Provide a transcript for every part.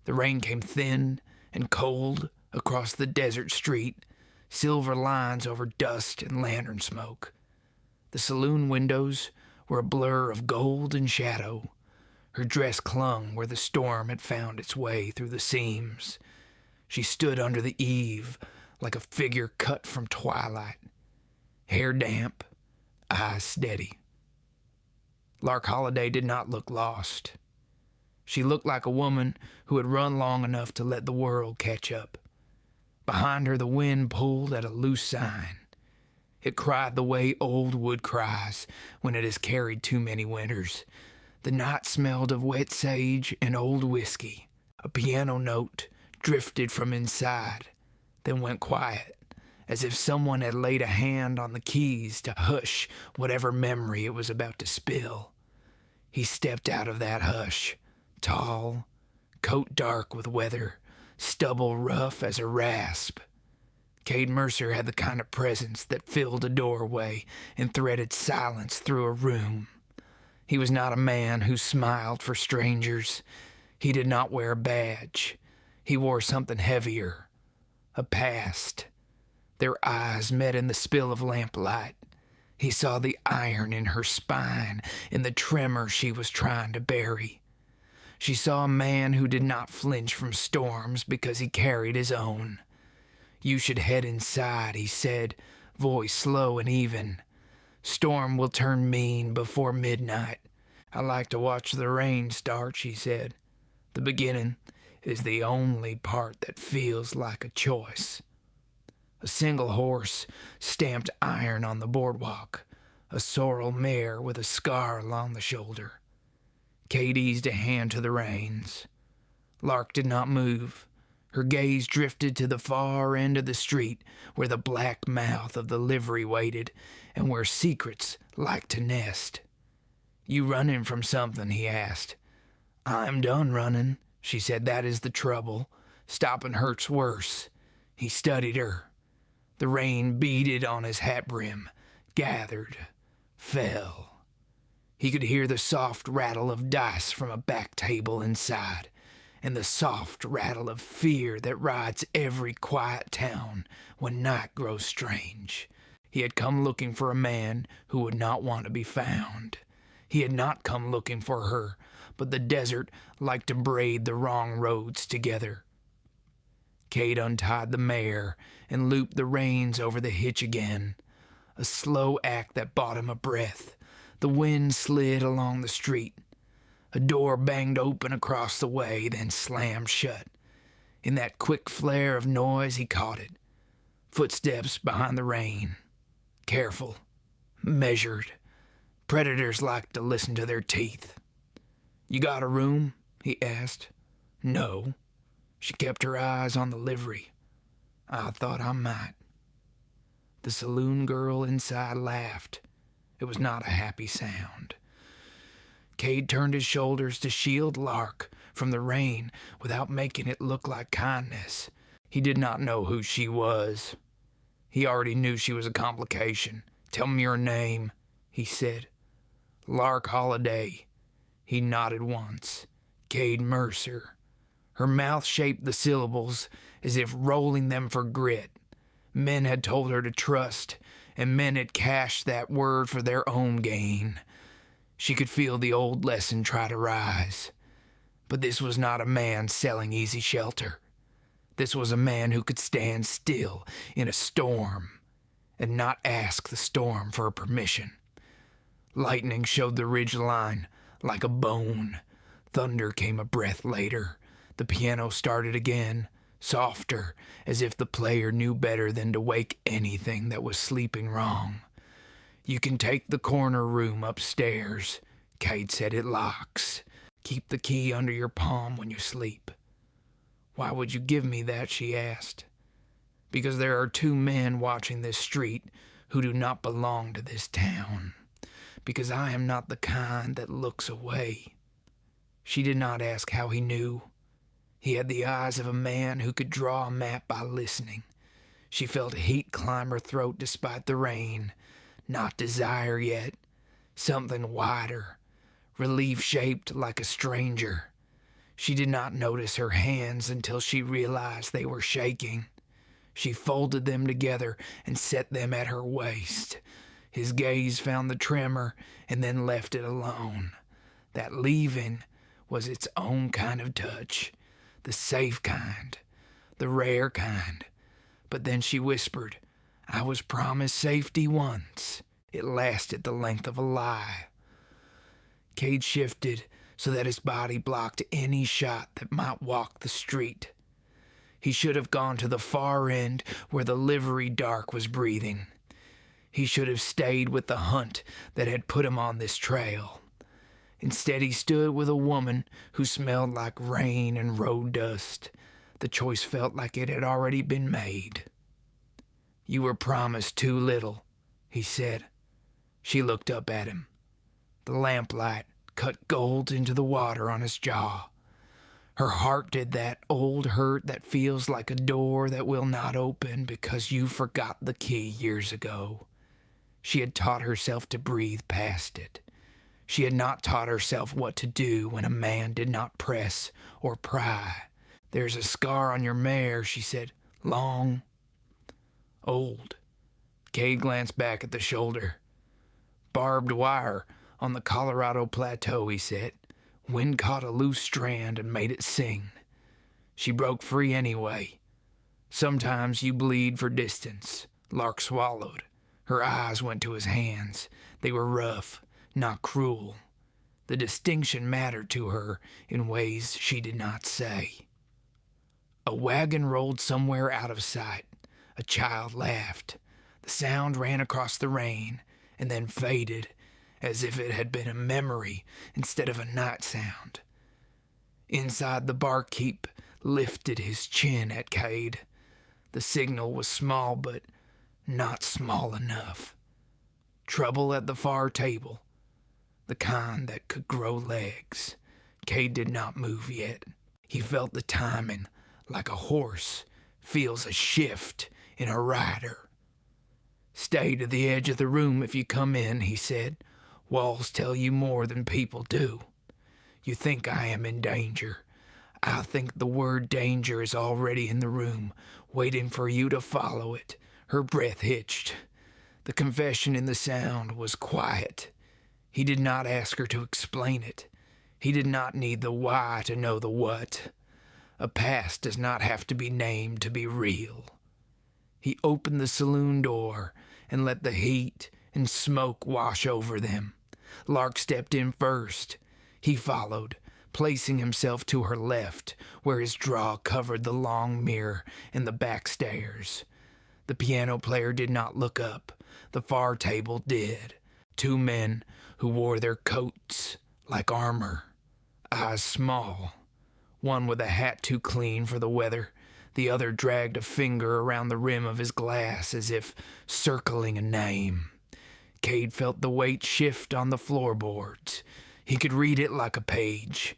The rain came thin and cold across the desert street, silver lines over dust and lantern smoke. The saloon windows were a blur of gold and shadow. Her dress clung where the storm had found its way through the seams. She stood under the eave like a figure cut from twilight, hair damp, eyes steady. Lark Holliday did not look lost. She looked like a woman who had run long enough to let the world catch up. Behind her the wind pulled at a loose sign. It cried the way old wood cries when it has carried too many winters. The night smelled of wet sage and old whiskey. A piano note drifted from inside, then went quiet, as if someone had laid a hand on the keys to hush whatever memory it was about to spill. He stepped out of that hush, tall, coat dark with weather, stubble rough as a rasp. Cade Mercer had the kind of presence that filled a doorway and threaded silence through a room. He was not a man who smiled for strangers. He did not wear a badge. He wore something heavier, a past. Their eyes met in the spill of lamplight. He saw the iron in her spine, in the tremor she was trying to bury. She saw a man who did not flinch from storms because he carried his own. "You should head inside," he said, voice slow and even. "Storm will turn mean before midnight." "I like to watch the rain start," she said. "The beginning is the only part that feels like a choice." A single horse stamped iron on the boardwalk, a sorrel mare with a scar along the shoulder. Cade eased a hand to the reins. Lark did not move. Her gaze drifted to the far end of the street where the black mouth of the livery waited and where secrets like to nest. "You running from something?" he asked. "I'm done running," she said. "That is the trouble. Stopping hurts worse." He studied her. The rain beaded on his hat brim, gathered, fell. He could hear the soft rattle of dice from a back table inside, and the soft rattle of fear that rides every quiet town when night grows strange. He had come looking for a man who would not want to be found. He had not come looking for her, but the desert liked to braid the wrong roads together. Cade untied the mare and looped the reins over the hitch again, a slow act that bought him a breath. The wind slid along the street. A door banged open across the way, then slammed shut. In that quick flare of noise, he caught it. Footsteps behind the rain. Careful, measured. Predators like to listen to their teeth. "You got a room?" he asked. "No." She kept her eyes on the livery. "I thought I might." The saloon girl inside laughed. It was not a happy sound. Cade turned his shoulders to shield Lark from the rain without making it look like kindness. He did not know who she was. He already knew she was a complication. "Tell me your name," he said. "Lark Holliday." He nodded once. "Cade Mercer." Her mouth shaped the syllables as if rolling them for grit. Men had told her to trust, and men had cached that word for their own gain. She could feel the old lesson try to rise. But this was not a man selling easy shelter. This was a man who could stand still in a storm and not ask the storm for permission. Lightning showed the ridge line like a bone. Thunder came a breath later. The piano started again, softer, as if the player knew better than to wake anything that was sleeping wrong. "You can take the corner room upstairs," Cade said. "It locks. Keep the key under your palm when you sleep." "Why would you give me that?" she asked. "Because there are two men watching this street who do not belong to this town. Because I am not the kind that looks away." She did not ask how he knew. He had the eyes of a man who could draw a map by listening. She felt heat climb her throat despite the rain. Not desire yet. Something wider. Relief shaped like a stranger. She did not notice her hands until she realized they were shaking. She folded them together and set them at her waist. His gaze found the tremor and then left it alone. That leaving was its own kind of touch, the safe kind, the rare kind. But then she whispered, "I was promised safety once." It lasted the length of a lie. Cade shifted so that his body blocked any shot that might walk the street. He should have gone to the far end where the livery dark was breathing. He should have stayed with the hunt that had put him on this trail. Instead, he stood with a woman who smelled like rain and road dust. The choice felt like it had already been made. "You were promised too little," he said. She looked up at him. The lamplight cut gold into the water on his jaw. Her heart did that old hurt that feels like a door that will not open because you forgot the key years ago. She had taught herself to breathe past it. She had not taught herself what to do when a man did not press or pry. "There's a scar on your mare," she said. "Long?" "Old." Cade glanced back at the shoulder. "Barbed wire on the Colorado Plateau," he said. "Wind caught a loose strand and made it sing. She broke free anyway. Sometimes you bleed for distance." Lark swallowed. Her eyes went to his hands. They were rough, not cruel. The distinction mattered to her in ways she did not say. A wagon rolled somewhere out of sight. A child laughed. The sound ran across the rain and then faded, as if it had been a memory instead of a night sound. Inside, the barkeep lifted his chin at Cade. The signal was small, but not small enough. Trouble at the far table, the kind that could grow legs. Cade did not move yet. He felt the timing, like a horse feels a shift in a rider. "Stay to the edge of the room if you come in," he said. "Walls tell you more than people do. You think I am in danger. I think the word danger is already in the room, waiting for you to follow it." Her breath hitched. The confession in the sound was quiet. He did not ask her to explain it. He did not need the why to know the what. A past does not have to be named to be real. He opened the saloon door and let the heat and smoke wash over them. Lark stepped in first. He followed, placing himself to her left, where his draw covered the long mirror and the back stairs. The piano player did not look up. The far table did. Two men who wore their coats like armor, eyes small, one with a hat too clean for the weather. The other dragged a finger around the rim of his glass as if circling a name. Cade felt the weight shift on the floorboards. He could read it like a page.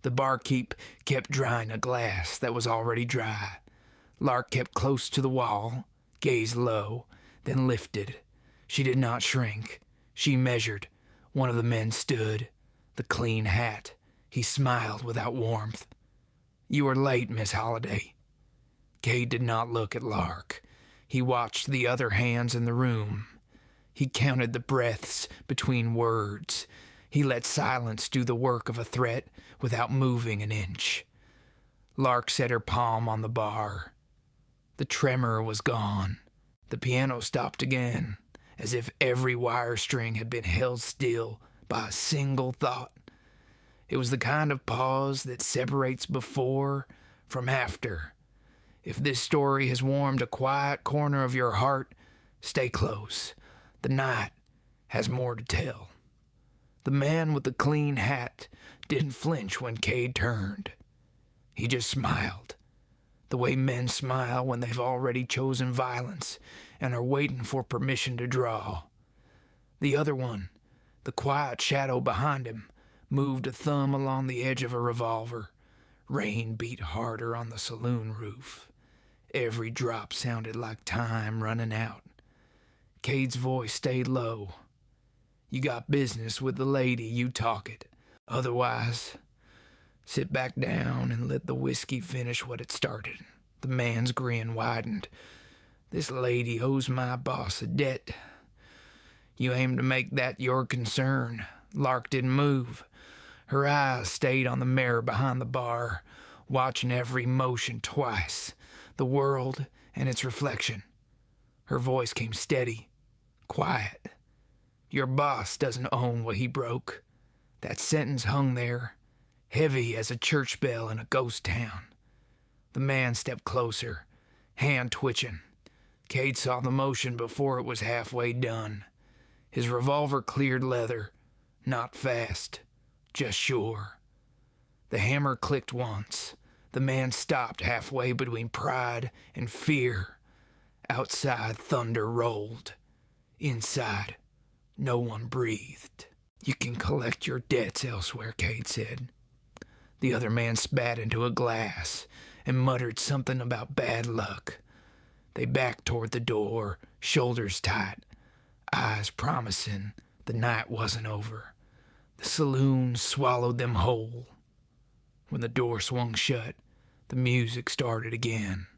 The barkeep kept drying a glass that was already dry. Lark kept close to the wall, gazed low, then lifted. She did not shrink. She measured. One of the men stood, the clean hat. He smiled without warmth. "You are late, Miss Holliday." Cade did not look at Lark. He watched the other hands in the room. He counted the breaths between words. He let silence do the work of a threat without moving an inch. Lark set her palm on the bar. The tremor was gone. The piano stopped again, as if every wire string had been held still by a single thought. It was the kind of pause that separates before from after. If this story has warmed a quiet corner of your heart, stay close. The night has more to tell. The man with the clean hat didn't flinch when Cade turned. He just smiled, the way men smile when they've already chosen violence and are waiting for permission to draw. The other one, the quiet shadow behind him, moved a thumb along the edge of a revolver. Rain beat harder on the saloon roof. Every drop sounded like time running out. Cade's voice stayed low. "You got business with the lady, you talk it. Otherwise..." Sit back down and let the whiskey finish what it started. The man's grin widened. This lady owes my boss a debt. You aim to make that your concern. Lark didn't move. Her eyes stayed on the mirror behind the bar, watching every motion twice, the world and its reflection. Her voice came steady, quiet. Your boss doesn't own what he broke. That sentence hung there, heavy as a church bell in a ghost town. The man stepped closer, hand twitching. Cade saw the motion before it was halfway done. His revolver cleared leather, not fast, just sure. The hammer clicked once. The man stopped halfway between pride and fear. Outside, thunder rolled. Inside, no one breathed. You can collect your debts elsewhere, Cade said. The other man spat into a glass and muttered something about bad luck. They backed toward the door, shoulders tight, eyes promising the night wasn't over. The saloon swallowed them whole. When the door swung shut, the music started again.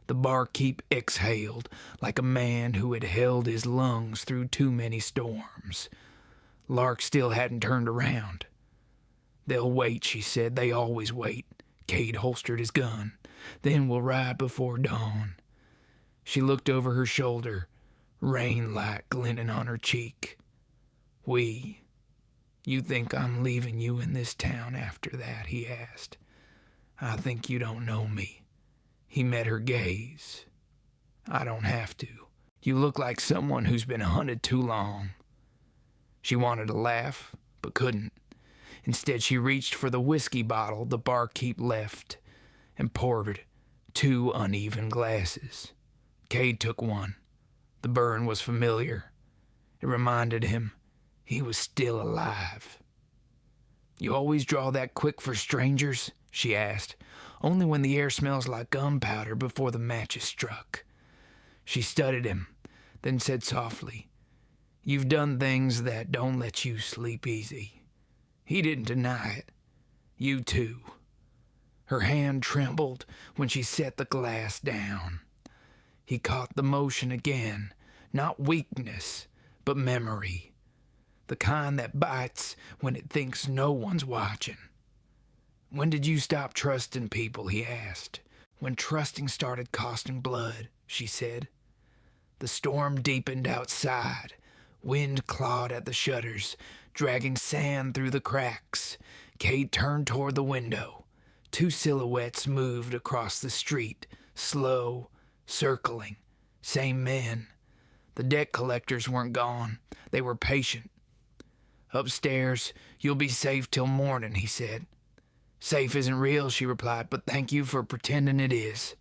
The barkeep exhaled like a man who had held his lungs through too many storms. Lark still hadn't turned around. They'll wait, she said. They always wait. Cade holstered his gun. Then we'll ride before dawn. She looked over her shoulder, rain light glinting on her cheek. You think I'm leaving you in this town after that? He asked. I think you don't know me. He met her gaze. I don't have to. You look like someone who's been hunted too long. She wanted to laugh, but couldn't. Instead, she reached for the whiskey bottle the barkeep left and poured 2 uneven glasses. Cade took one. The burn was familiar. It reminded him he was still alive. You always draw that quick for strangers? She asked. Only when the air smells like gunpowder before the match is struck. She studied him, then said softly, You've done things that don't let you sleep easy. He didn't deny it. You too. Her hand trembled when she set the glass down. He caught the motion again, not weakness, but memory. The kind that bites when it thinks no one's watching. When did you stop trusting people? He asked. When trusting started costing blood, she said. The storm deepened outside. Wind clawed at the shutters, dragging sand through the cracks. Cade turned toward the window. 2 silhouettes moved across the street, slow, circling. Same men. The debt collectors weren't gone. They were patient. Upstairs, you'll be safe till morning, he said. Safe isn't real, she replied, but thank you for pretending it is.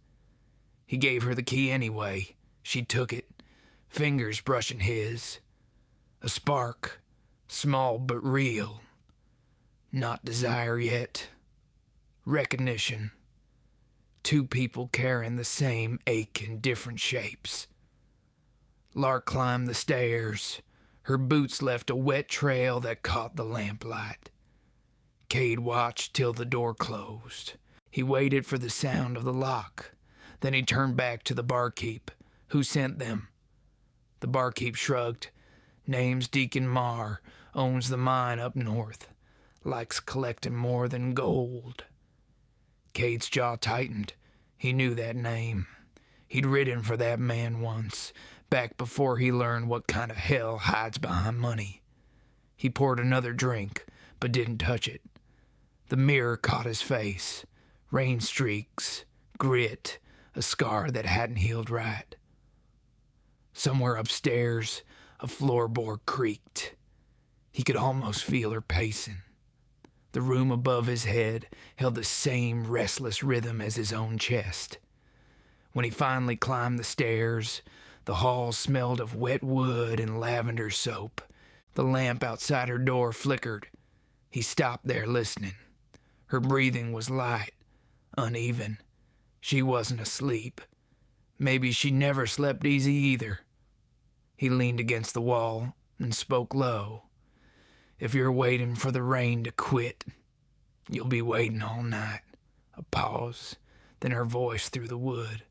He gave her the key anyway. She took it, fingers brushing his. A spark, small but real. Not desire yet. Recognition. 2 people carrying the same ache in different shapes. Lark climbed the stairs. Her boots left a wet trail that caught the lamplight. Cade watched till the door closed. He waited for the sound of the lock. Then he turned back to the barkeep. Who sent them? The barkeep shrugged. Name's Deacon Marr. Owns the mine up north. Likes collecting more than gold. Cade's jaw tightened. He knew that name. He'd ridden for that man once, back before he learned what kind of hell hides behind money. He poured another drink, but didn't touch it. The mirror caught his face. Rain streaks, grit, a scar that hadn't healed right. Somewhere upstairs, a floorboard creaked. He could almost feel her pacing. The room above his head held the same restless rhythm as his own chest. When he finally climbed the stairs, the hall smelled of wet wood and lavender soap. The lamp outside her door flickered. He stopped there listening. Her breathing was light, uneven. She wasn't asleep. Maybe she never slept easy either. He leaned against the wall and spoke low. If you're waiting for the rain to quit, You'll be waiting all night. A pause, then her voice through the wood.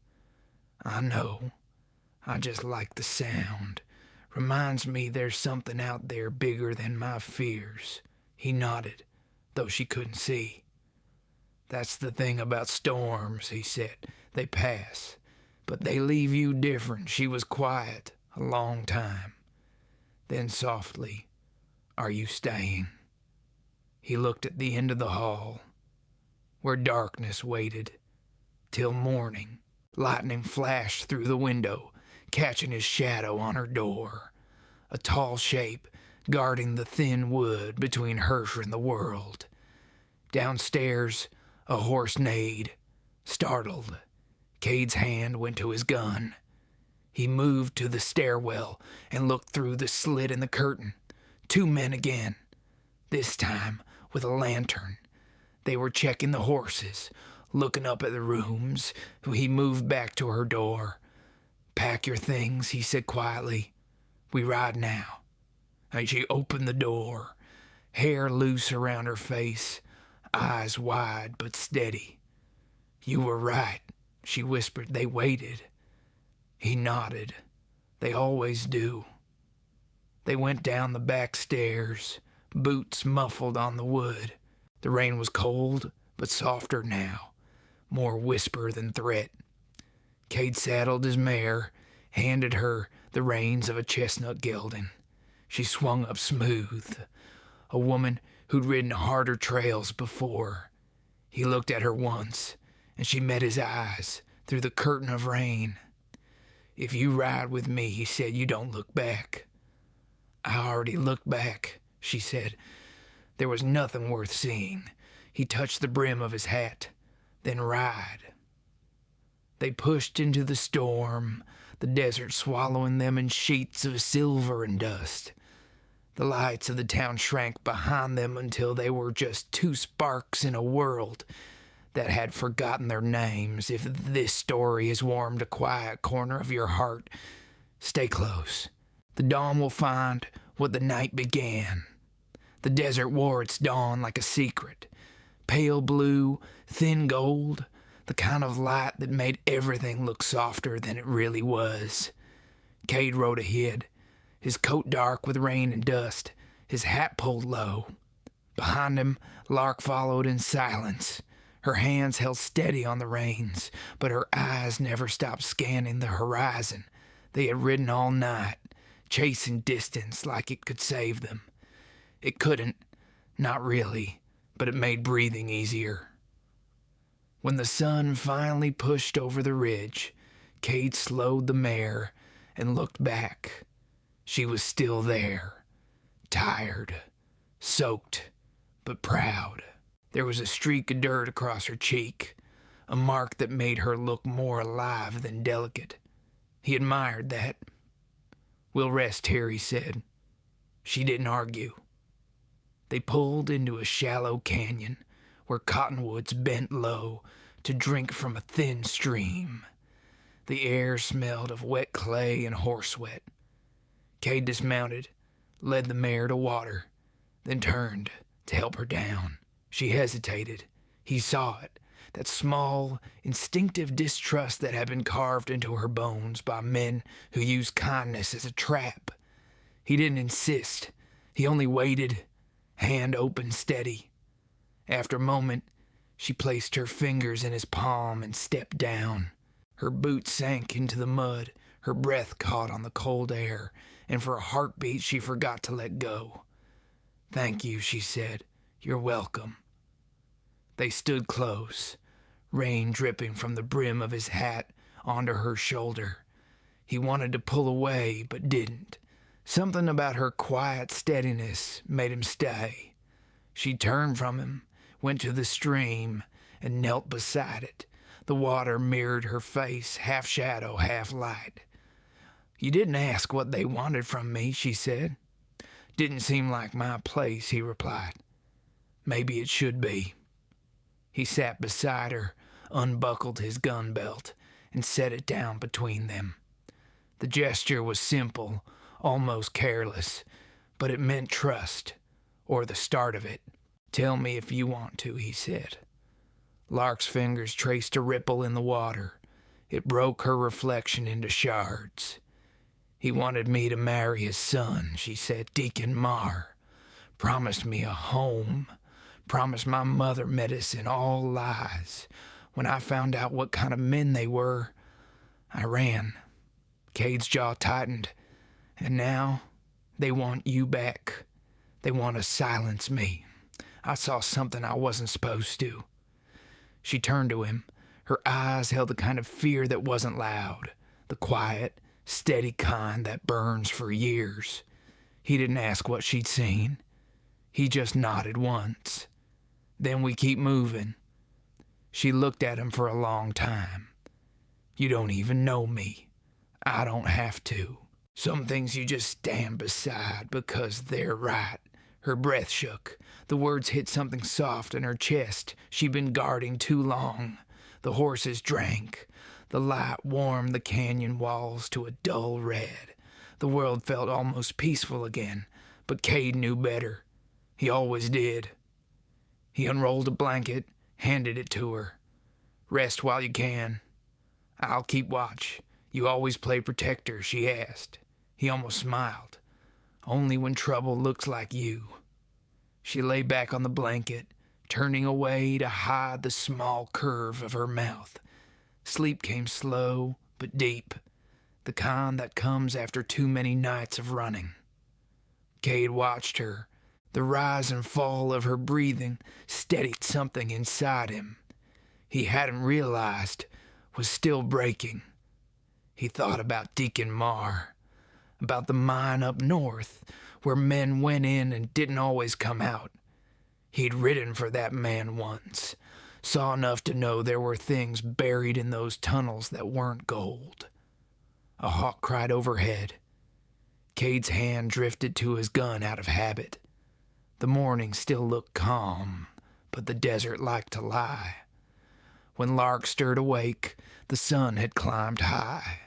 I know. I just like the sound. Reminds me there's something out there bigger than my fears. He nodded, though she couldn't see. That's the thing about storms, he said. They pass, but they leave you different. She was quiet a long time. Then softly, are you staying? He looked at the end of the hall, where darkness waited, till morning. Lightning flashed through the window, catching his shadow on her door, a tall shape guarding the thin wood between her and the world. Downstairs, a horse neighed. Startled, Cade's hand went to his gun. He moved to the stairwell and looked through the slit in the curtain. 2 men again, this time with a lantern. They were checking the horses, looking up at the rooms. He moved back to her door. Pack your things, he said quietly. We ride now. And she opened the door, hair loose around her face, eyes wide but steady. You were right, she whispered. They waited. He nodded. They always do. They went down the back stairs, boots muffled on the wood. The rain was cold, but softer now, more whisper than threat. Cade saddled his mare, handed her the reins of a chestnut gelding. She swung up smooth, a woman who'd ridden harder trails before. He looked at her once, and she met his eyes through the curtain of rain. If you ride with me, he said, you don't look back. I already looked back, she said. There was nothing worth seeing. He touched the brim of his hat. Then ride. They pushed into the storm, the desert swallowing them in sheets of silver and dust. The lights of the town shrank behind them until they were just 2 sparks in a world that had forgotten their names. If this story has warmed a quiet corner of your heart, stay close. The dawn will find what the night began. The desert wore its dawn like a secret. Pale blue, thin gold, the kind of light that made everything look softer than it really was. Cade rode ahead, his coat dark with rain and dust, his hat pulled low. Behind him, Lark followed in silence. Her hands held steady on the reins, but her eyes never stopped scanning the horizon. They had ridden all night, chasing distance like it could save them. It couldn't, not really, but it made breathing easier. When the sun finally pushed over the ridge, Cade slowed the mare and looked back. She was still there, tired, soaked, but proud. There was a streak of dirt across her cheek, a mark that made her look more alive than delicate. He admired that. We'll rest here, he said. She didn't argue. They pulled into a shallow canyon where cottonwoods bent low to drink from a thin stream. The air smelled of wet clay and horse sweat. Cade dismounted, led the mare to water, then turned to help her down. She hesitated. He saw it, that small, instinctive distrust that had been carved into her bones by men who used kindness as a trap. He didn't insist. He only waited, hand open steady. After a moment, she placed her fingers in his palm and stepped down. Her boots sank into the mud, her breath caught on the cold air, and for a heartbeat she forgot to let go. Thank you, she said. You're welcome. They stood close, rain dripping from the brim of his hat onto her shoulder. He wanted to pull away, but didn't. Something about her quiet steadiness made him stay. She turned from him, went to the stream, and knelt beside it. The water mirrored her face, half shadow, half light. You didn't ask what they wanted from me, she said. Didn't seem like my place, he replied. Maybe it should be. He sat beside her, unbuckled his gun belt, and set it down between them. The gesture was simple, almost careless, but it meant trust, or the start of it. "Tell me if you want to," he said. Lark's fingers traced a ripple in the water. It broke her reflection into shards. "He wanted me to marry his son," she said. "Deacon Marr. Promised me a home. Promised my mother medicine, all lies. When I found out what kind of men they were, I ran." Cade's jaw tightened. "And now they want you back. They want to silence me. I saw something I wasn't supposed to." She turned to him. Her eyes held the kind of fear that wasn't loud, the quiet, steady kind that burns for years. He didn't ask what she'd seen. He just nodded once. "Then we keep moving." She looked at him for a long time. "You don't even know me. I don't have to. Some things you just stand beside because they're right." Her breath shook. The words hit something soft in her chest she'd been guarding too long. The horses drank. The light warmed the canyon walls to a dull red. The world felt almost peaceful again, but Cade knew better. He always did. He unrolled a blanket, handed it to her. "Rest while you can." "I'll keep watch. You always play protector," she asked. He almost smiled. "Only when trouble looks like you." She lay back on the blanket, turning away to hide the small curve of her mouth. Sleep came slow but deep, the kind that comes after too many nights of running. Cade watched her. The rise and fall of her breathing steadied something inside him he hadn't realized was still breaking. He thought about Deacon Marr, about the mine up north where men went in and didn't always come out. He'd ridden for that man once, saw enough to know there were things buried in those tunnels that weren't gold. A hawk cried overhead. Cade's hand drifted to his gun out of habit. The morning still looked calm, but the desert liked to lie. When Lark stirred awake, the sun had climbed high.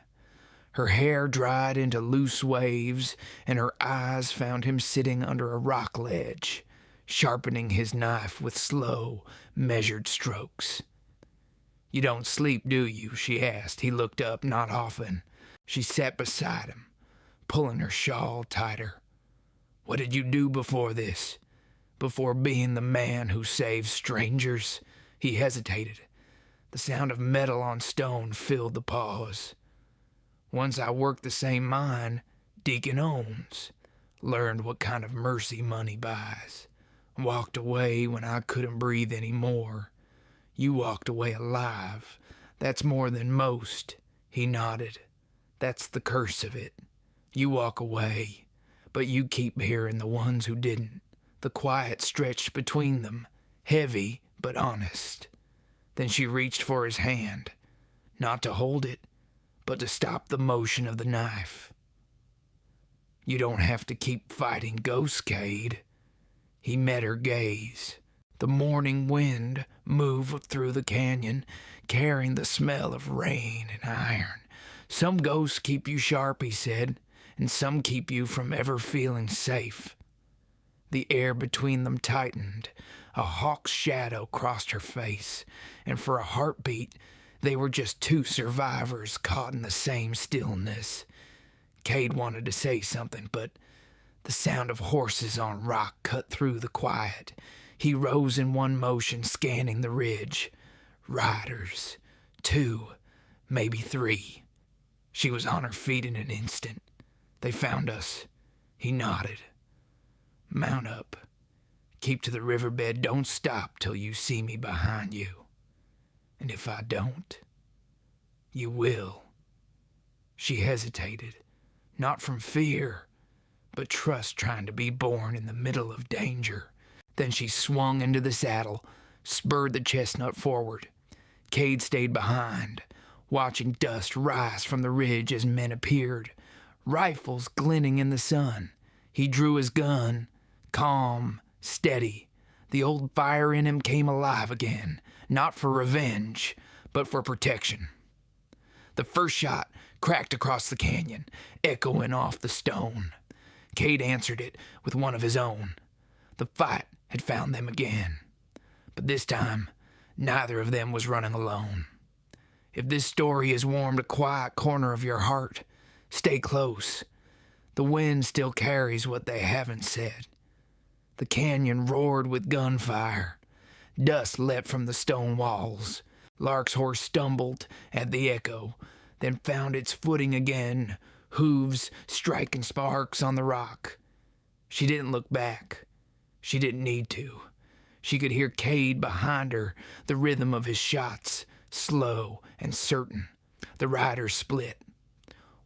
Her hair dried into loose waves, and her eyes found him sitting under a rock ledge, sharpening his knife with slow, measured strokes. "You don't sleep, do you?" she asked. He looked up. "Not often." She sat beside him, pulling her shawl tighter. "What did you do before this? Before being the man who saves strangers?" He hesitated. The sound of metal on stone filled the pause. "Once I worked the same mine Deacon owns. Learned what kind of mercy money buys. Walked away when I couldn't breathe any more. You walked away alive. That's more than most." He nodded. "That's the curse of it. You walk away, but you keep hearing the ones who didn't. The quiet stretched between them, heavy but honest." Then she reached for his hand, not to hold it, but to stop the motion of the knife. "You don't have to keep fighting ghosts, Cade." He met her gaze. The morning wind moved through the canyon, carrying the smell of rain and iron. "Some ghosts keep you sharp," he said, "and some keep you from ever feeling safe." The air between them tightened. A hawk's shadow crossed her face, and for a heartbeat they were just two survivors caught in the same stillness. Cade wanted to say something, but the sound of horses on rock cut through the quiet. He rose in one motion, scanning the ridge. Riders. 2, maybe 3. She was on her feet in an instant. "They found us." He nodded. "Mount up. Keep to the riverbed. Don't stop till you see me behind you. And if I don't, you will." She hesitated, not from fear, but trust trying to be born in the middle of danger. Then she swung into the saddle, spurred the chestnut forward. Cade stayed behind, watching dust rise from the ridge as men appeared, rifles glinting in the sun. He drew his gun, calm, steady. The old fire in him came alive again, not for revenge, but for protection. The first shot cracked across the canyon, echoing off the stone. Cade answered it with one of his own. The fight had found them again. But this time, neither of them was running alone. If this story has warmed a quiet corner of your heart, stay close. The wind still carries what they haven't said. The canyon roared with gunfire. Dust leapt from the stone walls. Lark's horse stumbled at the echo, then found its footing again, hooves striking sparks on the rock. She didn't look back. She didn't need to. She could hear Cade behind her, the rhythm of his shots, slow and certain. The riders split.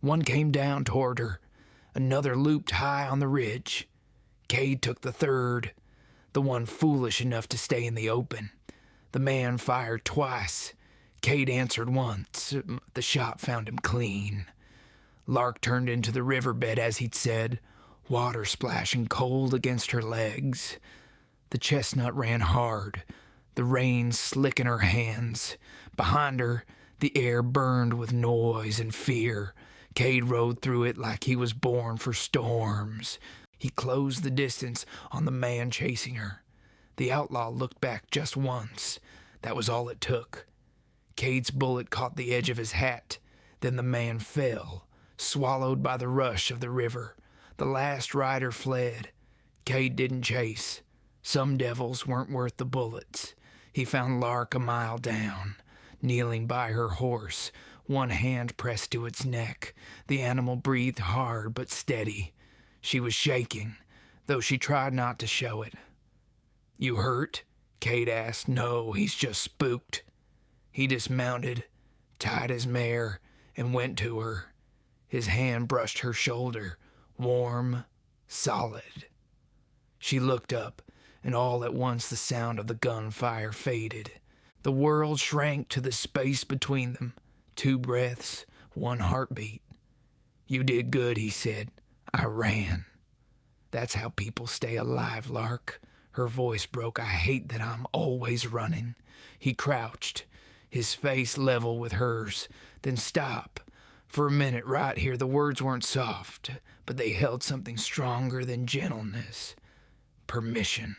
One came down toward her. Another looped high on the ridge. Cade took the third, the one foolish enough to stay in the open. The man fired twice. Cade answered once. The shot found him clean. Lark turned into the riverbed as he'd said, water splashing cold against her legs. The chestnut ran hard, the rain slick in her hands. Behind her, the air burned with noise and fear. Cade rode through it like he was born for storms. He closed the distance on the man chasing her. The outlaw looked back just once. That was all it took. Cade's bullet caught the edge of his hat. Then the man fell, swallowed by the rush of the river. The last rider fled. Cade didn't chase. Some devils weren't worth the bullets. He found Lark a mile down, kneeling by her horse, one hand pressed to its neck. The animal breathed hard but steady. She was shaking, though she tried not to show it. "You hurt?" Cade asked. "No, he's just spooked." He dismounted, tied his mare, and went to her. His hand brushed her shoulder, warm, solid. She looked up, and all at once the sound of the gunfire faded. The world shrank to the space between them. 2 breaths, 1 heartbeat. "You did good," he said. "I ran." "That's how people stay alive, Lark." Her voice broke. "I hate that I'm always running." He crouched, his face level with hers. "Then stop. For a minute right here." The words weren't soft, but they held something stronger than gentleness. Permission.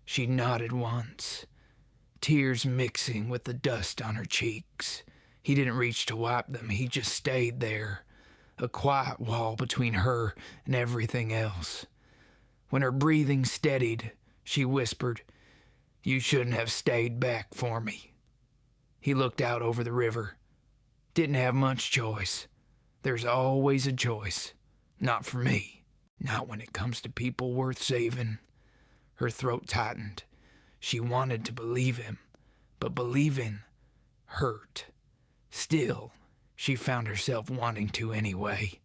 She nodded once, tears mixing with the dust on her cheeks. He didn't reach to wipe them. He just stayed there, a quiet wall between her and everything else. When her breathing steadied, she whispered, "You shouldn't have stayed back for me." He looked out over the river. Didn't have much choice. There's always a choice. Not for me. Not when it comes to people worth saving. Her throat tightened. She wanted to believe him, but believing hurt. Still, she found herself wanting to anyway.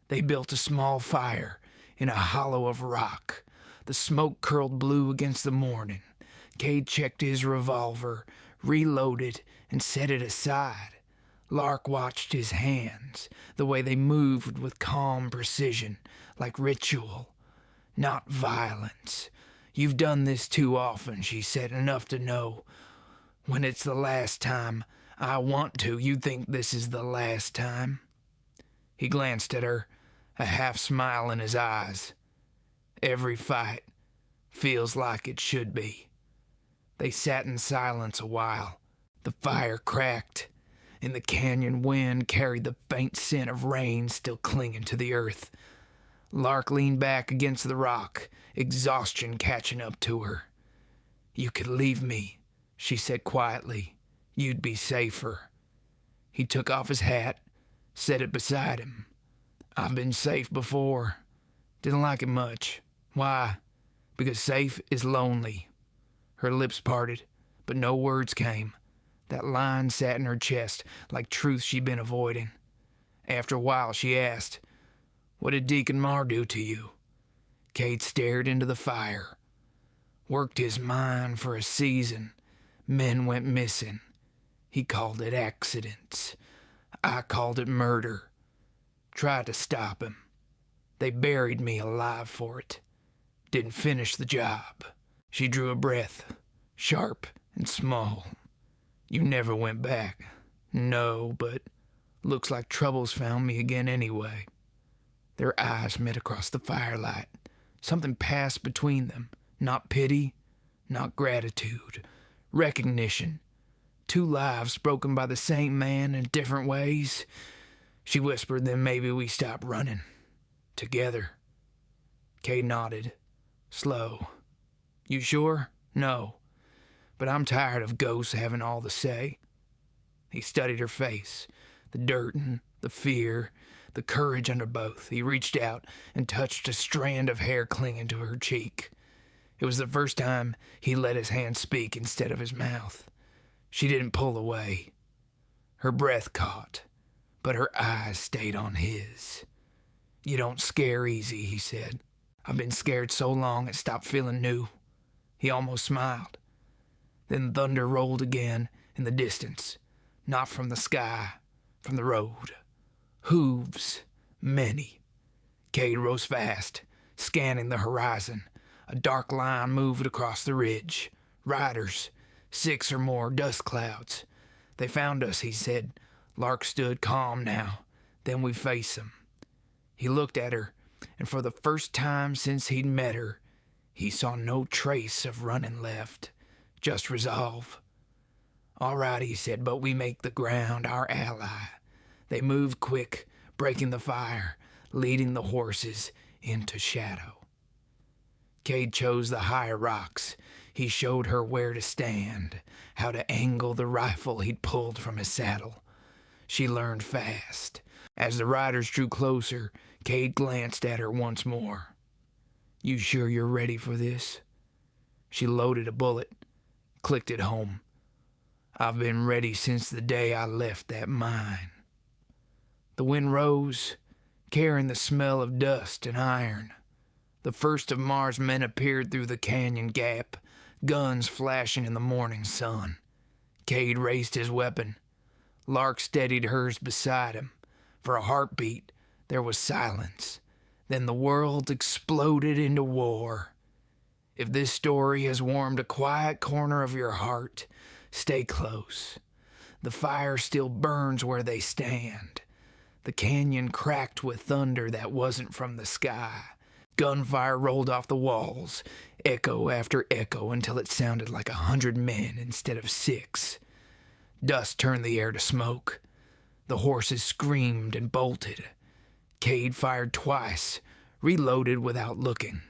They built a small fire in a hollow of rock. The smoke curled blue against the morning. Cade checked his revolver, reloaded, and set it aside. Lark watched his hands, the way they moved with calm precision, like ritual, not violence. "You've done this too often," she said, "enough to know when it's the last time. I want to. You think this is the last time?" He glanced at her, a half smile in his eyes. "Every fight feels like it should be." They sat in silence a while. The fire cracked, and the canyon wind carried the faint scent of rain still clinging to the earth. Lark leaned back against the rock, exhaustion catching up to her. "You could leave me," she said quietly. "You'd be safer." He took off his hat, set it beside him. "I've been safe before. Didn't like it much. Why? Because safe is lonely." Her lips parted, but no words came. That line sat in her chest like truth she'd been avoiding. After a while, she asked, "What did Deacon Marr do to you?" Cade stared into the fire. "Worked his mind for a season. Men went missing. He called it accidents. I called it murder. Tried to stop him. They buried me alive for it. Didn't finish the job." She drew a breath, sharp and small. "You never went back." "No, but looks like trouble's found me again anyway." Their eyes met across the firelight. Something passed between them, Not pity, not gratitude. Recognition. 2 lives broken by the same man in different ways. She whispered, then maybe we stop running. Together. Cade nodded. Slow. You sure? No. But I'm tired of ghosts having all the say. He studied her face. The dirt and the fear, the courage under both. He reached out and touched a strand of hair clinging to her cheek. It was the first time he let his hand speak instead of his mouth. She didn't pull away. Her breath caught, but her eyes stayed on his. You don't scare easy, he said. I've been scared so long it stopped feeling new. He almost smiled. Then thunder rolled again in the distance, not from the sky, from the road. Hooves, many. Cade rose fast, scanning the horizon. A dark line moved across the ridge. Riders, 6 or more dust clouds. They found us, he said. Lark stood calm now. Then we faced them. He looked at her, and for the first time since he'd met her, he saw no trace of running left, just resolve. All right, he said, but we make the ground our ally. They moved quick, breaking the fire, leading the horses into shadow. Cade chose the higher rocks. He showed her where to stand, how to angle the rifle he'd pulled from his saddle. She learned fast. As the riders drew closer, Cade glanced at her once more. You sure you're ready for this? She loaded a bullet, clicked it home. I've been ready since the day I left that mine. The wind rose, carrying the smell of dust and iron. The first of Mars' men appeared through the canyon gap, guns flashing in the morning sun. Cade raised his weapon. Lark steadied hers beside him. For a heartbeat, there was silence. Then the world exploded into war. If this story has warmed a quiet corner of your heart, stay close. The fire still burns where they stand. The canyon cracked with thunder that wasn't from the sky. Gunfire rolled off the walls, echo after echo until it sounded like 100 men instead of 6. Dust turned the air to smoke. The horses screamed and bolted. Cade fired twice, reloaded without looking.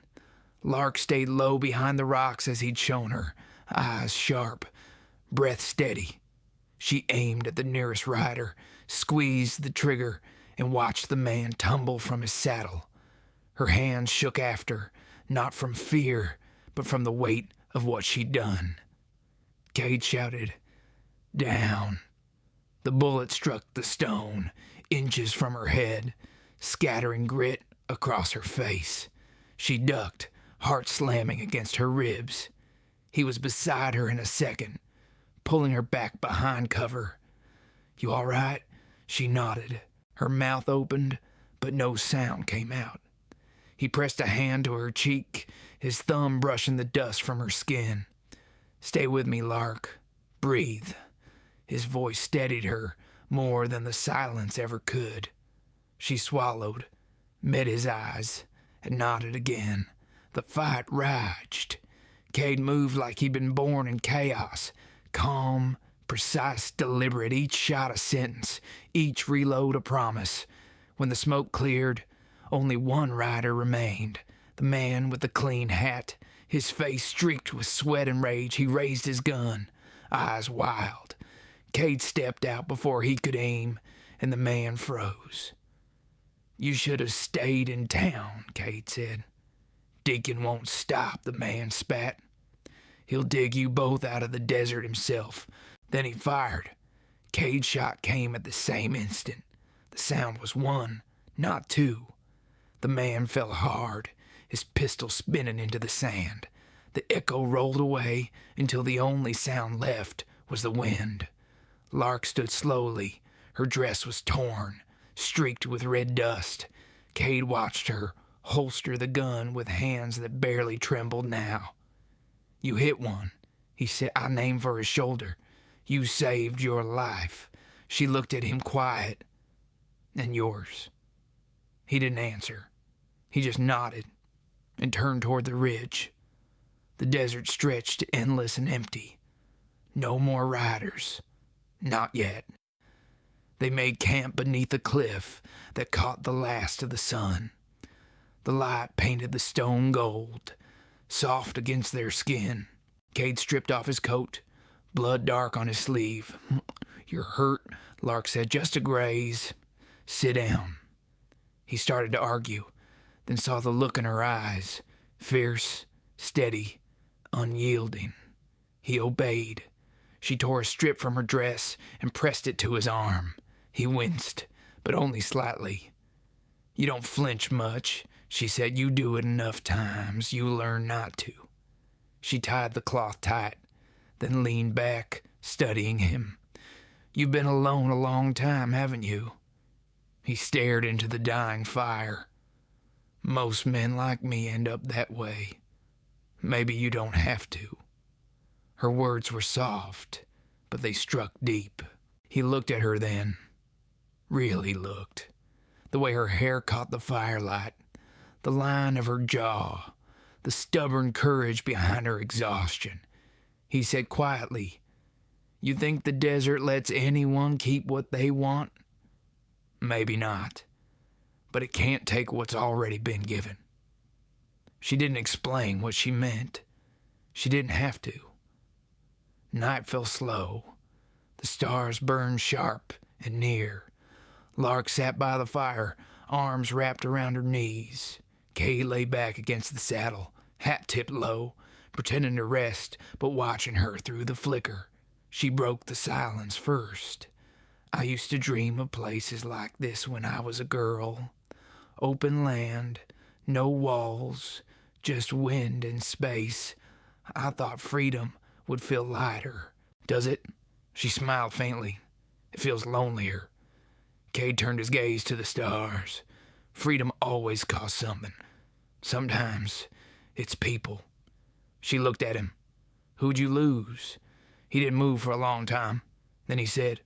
Lark stayed low behind the rocks as he'd shown her, eyes sharp, breath steady. She aimed at the nearest rider, squeezed the trigger, and watched the man tumble from his saddle. Her hands shook after, not from fear, but from the weight of what she'd done. Cade shouted, "Down." The bullet struck the stone, inches from her head, scattering grit across her face. She ducked, heart slamming against her ribs. He was beside her in a second, pulling her back behind cover. You all right? She nodded. Her mouth opened, but no sound came out. He pressed a hand to her cheek, his thumb brushing the dust from her skin. Stay with me, Lark. Breathe. His voice steadied her more than the silence ever could. She swallowed, met his eyes, and nodded again. The fight raged. Cade moved like he'd been born in chaos. Calm, precise, deliberate, each shot a sentence, each reload a promise. When the smoke cleared, only one rider remained, the man with the clean hat. His face streaked with sweat and rage, he raised his gun, eyes wild. Cade stepped out before he could aim, and the man froze. You should have stayed in town, Cade said. Deacon won't stop, the man spat. He'll dig you both out of the desert himself. Then he fired. Cade's shot came at the same instant. The sound was 1, not 2. The man fell hard, his pistol spinning into the sand. The echo rolled away until the only sound left was the wind. Lark stood slowly. Her dress was torn, streaked with red dust. Cade watched her holster the gun with hands that barely trembled now. You hit one, he said. I named for his shoulder. You saved your life. She looked at him quiet. And yours. He didn't answer. He just nodded and turned toward the ridge. The desert stretched endless and empty. No more riders. Not yet. They made camp beneath a cliff that caught the last of the sun. The light painted the stone gold, soft against their skin. Cade stripped off his coat, blood dark on his sleeve. "You're hurt," Lark said. "Just a graze. Sit down." He started to argue, then saw the look in her eyes, fierce, steady, unyielding. He obeyed. She tore a strip from her dress and pressed it to his arm. He winced, but only slightly. "You don't flinch much," she said. "You do it enough times. You learn not to." She tied the cloth tight, then leaned back, studying him. "You've been alone a long time, haven't you?" He stared into the dying fire. "Most men like me end up that way. Maybe you don't have to." Her words were soft, but they struck deep. He looked at her then. Really looked. The way her hair caught the firelight, the line of her jaw, the stubborn courage behind her exhaustion. He said quietly, "You think the desert lets anyone keep what they want? Maybe not, but it can't take what's already been given." She didn't explain what she meant. She didn't have to. Night fell slow. The stars burned sharp and near. Lark sat by the fire, arms wrapped around her knees. Cade lay back against the saddle, hat tipped low, pretending to rest, but watching her through the flicker. She broke the silence first. "I used to dream of places like this when I was a girl. Open land, no walls, just wind and space. I thought freedom would feel lighter." "Does it?" She smiled faintly. "It feels lonelier." Cade turned his gaze to the stars. "Freedom always costs something. Sometimes it's people." She looked at him. "Who'd you lose?" He didn't move for a long time. Then he said,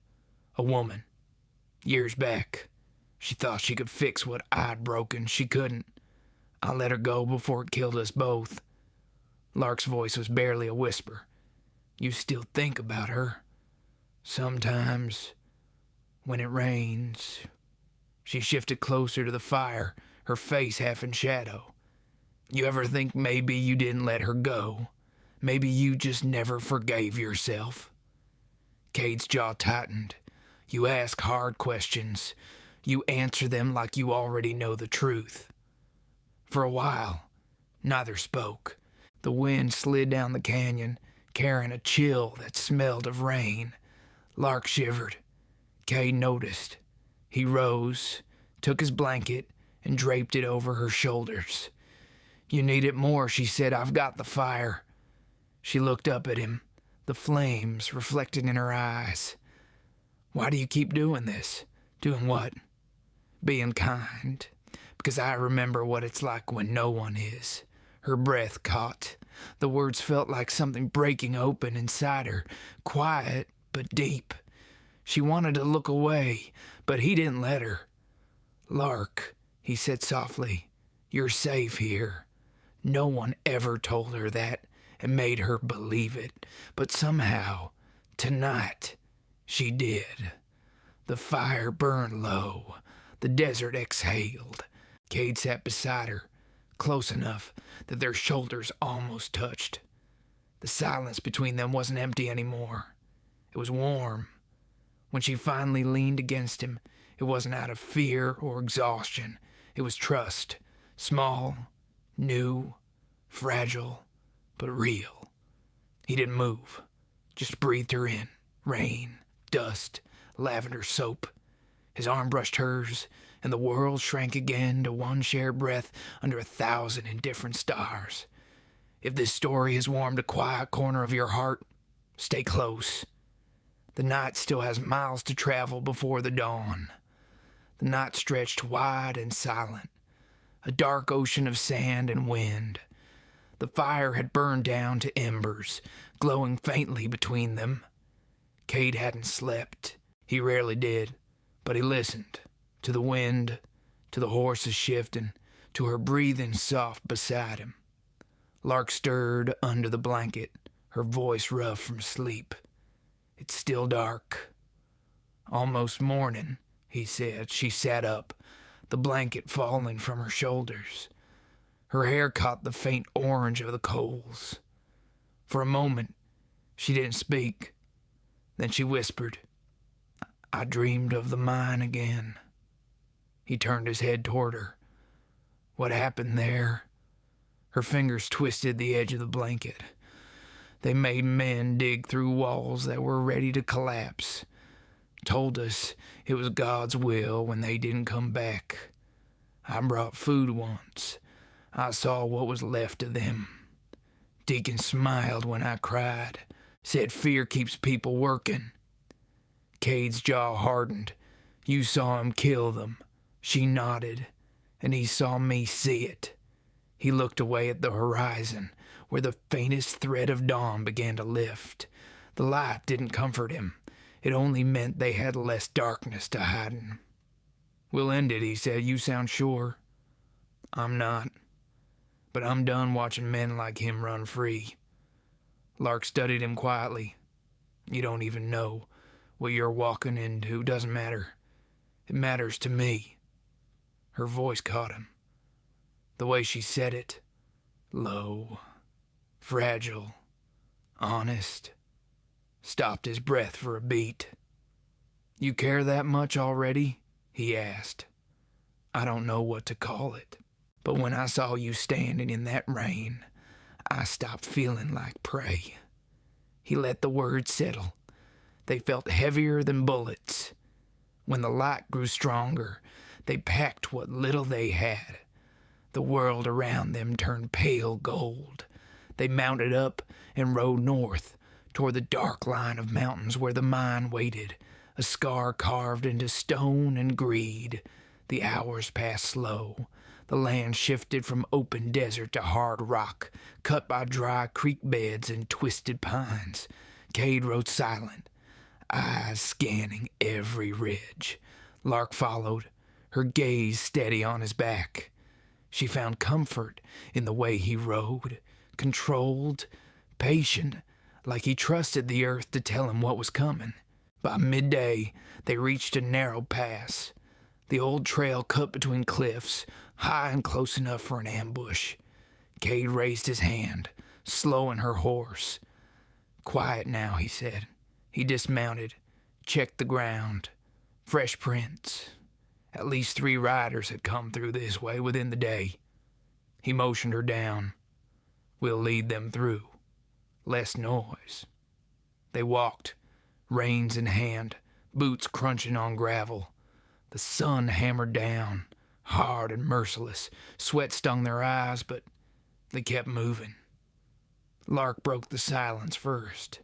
"A woman. Years back. She thought she could fix what I'd broken. She couldn't. I let her go before it killed us both." Lark's voice was barely a whisper. "You still think about her?" "Sometimes. When it rains." She shifted closer to the fire, her face half in shadow. "You ever think maybe you didn't let her go? Maybe you just never forgave yourself?" Cade's jaw tightened. "You ask hard questions. You answer them like you already know the truth." For a while, neither spoke. The wind slid down the canyon, carrying a chill that smelled of rain. Lark shivered. Cade noticed. He rose, took his blanket, and draped it over her shoulders. "You need it more," she said. "I've got the fire." She looked up at him, the flames reflected in her eyes. "Why do you keep doing this?" "Doing what?" "Being kind. Because I remember what it's like when no one is." Her breath caught. The words felt like something breaking open inside her, quiet but deep. She wanted to look away, but he didn't let her. "Lark," he said softly, "you're safe here." No one ever told her that and made her believe it, but somehow, tonight, she did. The fire burned low. The desert exhaled. Cade sat beside her, close enough that their shoulders almost touched. The silence between them wasn't empty anymore. It was warm. When she finally leaned against him, it wasn't out of fear or exhaustion. It was trust. Small, new, fragile, but real. He didn't move, just breathed her in. Rain, dust, lavender soap. His arm brushed hers, and the world shrank again to one shared breath under 1,000 indifferent stars. If this story has warmed a quiet corner of your heart, stay close. The night still has miles to travel before the dawn. The night stretched wide and silent, a dark ocean of sand and wind. The fire had burned down to embers, glowing faintly between them. Cade hadn't slept. He rarely did, but he listened to the wind, to the horses shifting, to her breathing soft beside him. Lark stirred under the blanket, her voice rough from sleep. "It's still dark." "Almost morning," he said. She sat up, the blanket falling from her shoulders. Her hair caught the faint orange of the coals. For a moment, she didn't speak. Then she whispered, "I dreamed of the mine again." He turned his head toward her. "What happened there?" Her fingers twisted the edge of the blanket. "They made men dig through walls that were ready to collapse. Told us it was God's will when they didn't come back. I brought food once. I saw what was left of them. Deacon smiled when I cried. Said fear keeps people working." Cade's jaw hardened. "You saw him kill them." She nodded, and he saw me see it. He looked away at the horizon, where the faintest thread of dawn began to lift. The light didn't comfort him. It only meant they had less darkness to hide in. "We'll end it," he said. "You sound sure." "I'm not. But I'm done watching men like him run free." Lark studied him quietly. "You don't even know what you're walking into. Doesn't matter. It matters to me." Her voice caught him. The way she said it, low, fragile, honest, stopped his breath for a beat. "You care that much already?" he asked. "I don't know what to call it, but when I saw you standing in that rain, I stopped feeling like prey." He let the words settle. They felt heavier than bullets. When the light grew stronger, they packed what little they had. The world around them turned pale gold. They mounted up and rode north toward the dark line of mountains where the mine waited, a scar carved into stone and greed. The hours passed slow. The land shifted from open desert to hard rock, cut by dry creek beds and twisted pines. Cade rode silent, eyes scanning every ridge. Lark followed, her gaze steady on his back. She found comfort in the way he rode, controlled, patient, like he trusted the earth to tell him what was coming. By midday, they reached a narrow pass. The old trail cut between cliffs, high and close enough for an ambush. Cade raised his hand, slowing her horse. "Quiet now," he said. He dismounted, checked the ground. Fresh prints. At least 3 riders had come through this way within the day. He motioned her down. "We'll lead them through. Less noise." They walked, reins in hand, boots crunching on gravel. The sun hammered down, hard and merciless. Sweat stung their eyes, but they kept moving. Lark broke the silence first.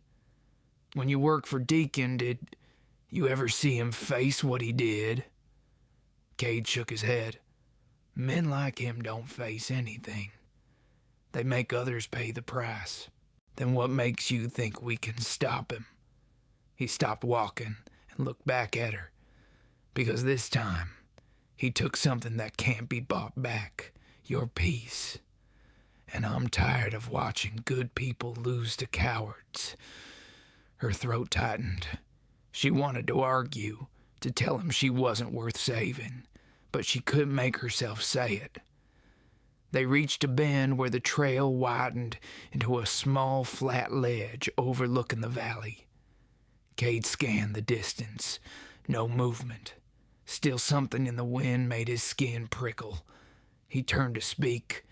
"When you worked for Deacon, did you ever see him face what he did?" Cade shook his head. "Men like him don't face anything. They make others pay the price." "Then what makes you think we can stop him?" He stopped walking and looked back at her. "Because this time, he took something that can't be bought back. Your peace. And I'm tired of watching good people lose to cowards." Her throat tightened. She wanted to argue, to tell him she wasn't worth saving, but she couldn't make herself say it. They reached a bend where the trail widened into a small flat ledge overlooking the valley. Cade scanned the distance. No movement. Still something in the wind made his skin prickle. He turned to speak,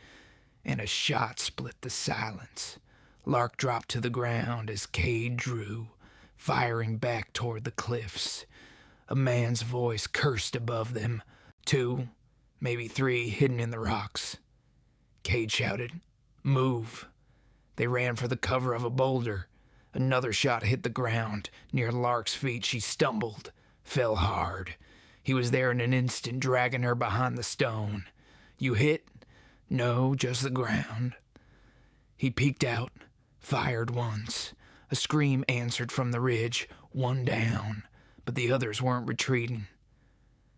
and a shot split the silence. Lark dropped to the ground as Cade drew, firing back toward the cliffs. A man's voice cursed above them. 2, maybe 3, hidden in the rocks. Cade shouted, "Move!" They ran for the cover of a boulder. Another shot hit the ground. Near Lark's feet, she stumbled, fell hard. He was there in an instant, dragging her behind the stone. "You hit?" "No, just the ground." He peeked out, fired once. A scream answered from the ridge, 1 down, but the others weren't retreating.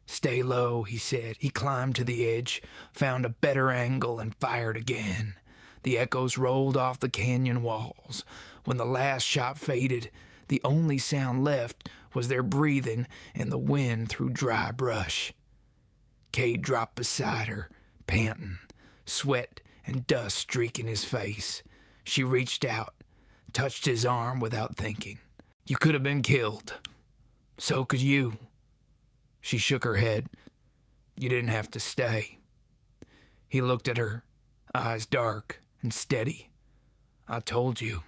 "Stay low," he said. He climbed to the edge, found a better angle, and fired again. The echoes rolled off the canyon walls. When the last shot faded, the only sound left was their breathing and the wind through dry brush. Cade dropped beside her, panting, sweat and dust streaking his face. She reached out, touched his arm without thinking. "You could have been killed. So could you." She shook her head. "You didn't have to stay." He looked at her, eyes dark and steady. "I told you,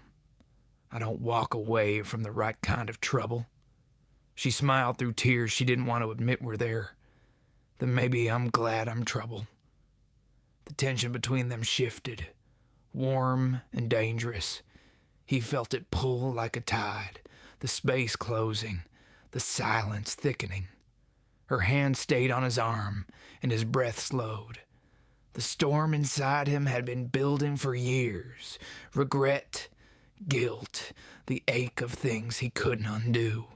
I don't walk away from the right kind of trouble." She smiled through tears she didn't want to admit were there. "Then maybe I'm glad I'm trouble." The tension between them shifted, warm and dangerous. He felt it pull like a tide, the space closing, the silence thickening. Her hand stayed on his arm, and his breath slowed. The storm inside him had been building for years. Regret, guilt, the ache of things he couldn't undo.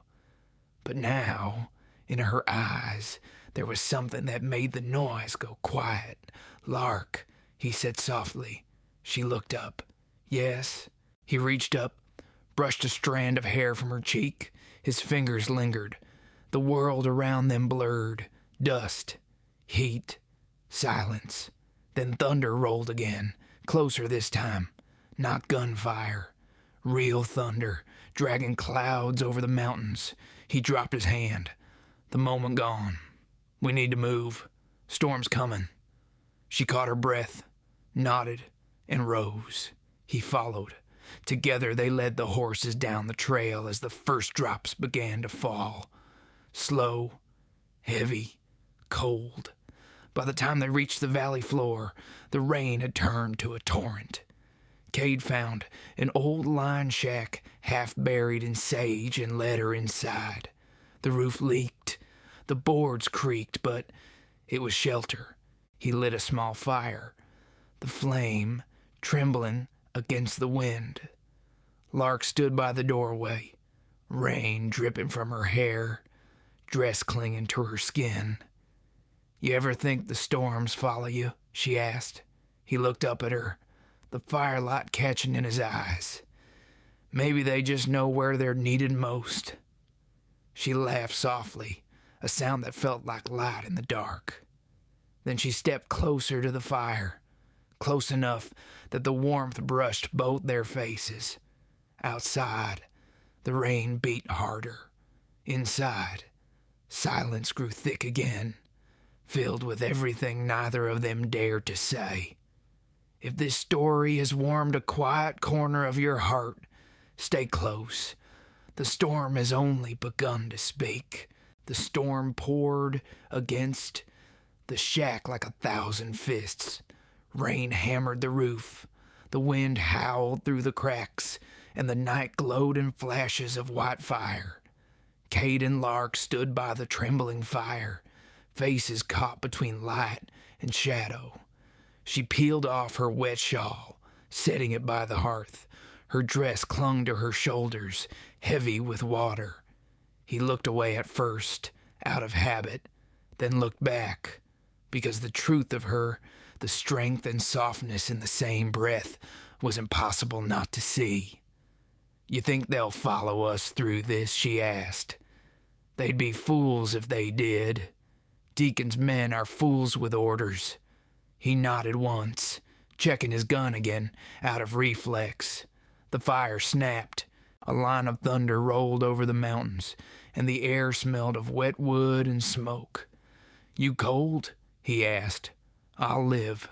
But now, in her eyes, there was something that made the noise go quiet. "Lark," he said softly. She looked up. "Yes." He reached up, brushed a strand of hair from her cheek. His fingers lingered. The world around them blurred. Dust, heat, silence. Then thunder rolled again, closer this time. Not gunfire. Real thunder, dragging clouds over the mountains. He dropped his hand. The moment gone. "We need to move. Storm's coming." She caught her breath, nodded, and rose. He followed. Together they led the horses down the trail as the first drops began to fall. Slow, heavy, cold. By the time they reached the valley floor, the rain had turned to a torrent. Cade found an old line shack half buried in sage and led her inside. The roof leaked. The boards creaked, but it was shelter. He lit a small fire, the flame trembling against the wind. Lark stood by the doorway, rain dripping from her hair, dress clinging to her skin. "You ever think the storms follow you?" she asked. He looked up at her, the firelight catching in his eyes. "Maybe they just know where they're needed most." She laughed softly, a sound that felt like light in the dark. Then she stepped closer to the fire, close enough that the warmth brushed both their faces. Outside, the rain beat harder. Inside, silence grew thick again, filled with everything neither of them dared to say. If this story has warmed a quiet corner of your heart, stay close. The storm has only begun to speak. The storm poured against the shack like 1,000 fists. Rain hammered the roof. The wind howled through the cracks, and the night glowed in flashes of white fire. Cade and Lark stood by the trembling fire, faces caught between light and shadow. She peeled off her wet shawl, setting it by the hearth. Her dress clung to her shoulders, heavy with water. He looked away at first, out of habit, then looked back, because the truth of her, the strength and softness in the same breath, was impossible not to see. "You think they'll follow us through this?" she asked. "They'd be fools if they did. Deacon's men are fools with orders." He nodded once, checking his gun again, out of reflex. The fire snapped. A line of thunder rolled over the mountains, and the air smelled of wet wood and smoke. "You cold?" he asked. "I'll live."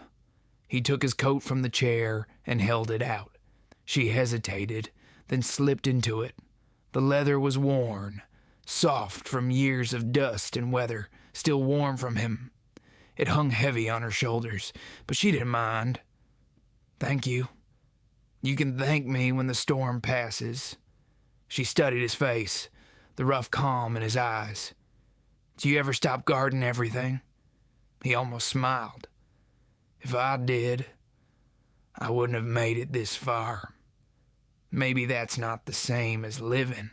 He took his coat from the chair and held it out. She hesitated, then slipped into it. The leather was worn, soft from years of dust and weather, still warm from him. It hung heavy on her shoulders, but she didn't mind. "Thank you. You can thank me when the storm passes." She studied his face, the rough calm in his eyes. "Do you ever stop guarding everything?" He almost smiled. "If I did, I wouldn't have made it this far. Maybe that's not the same as living."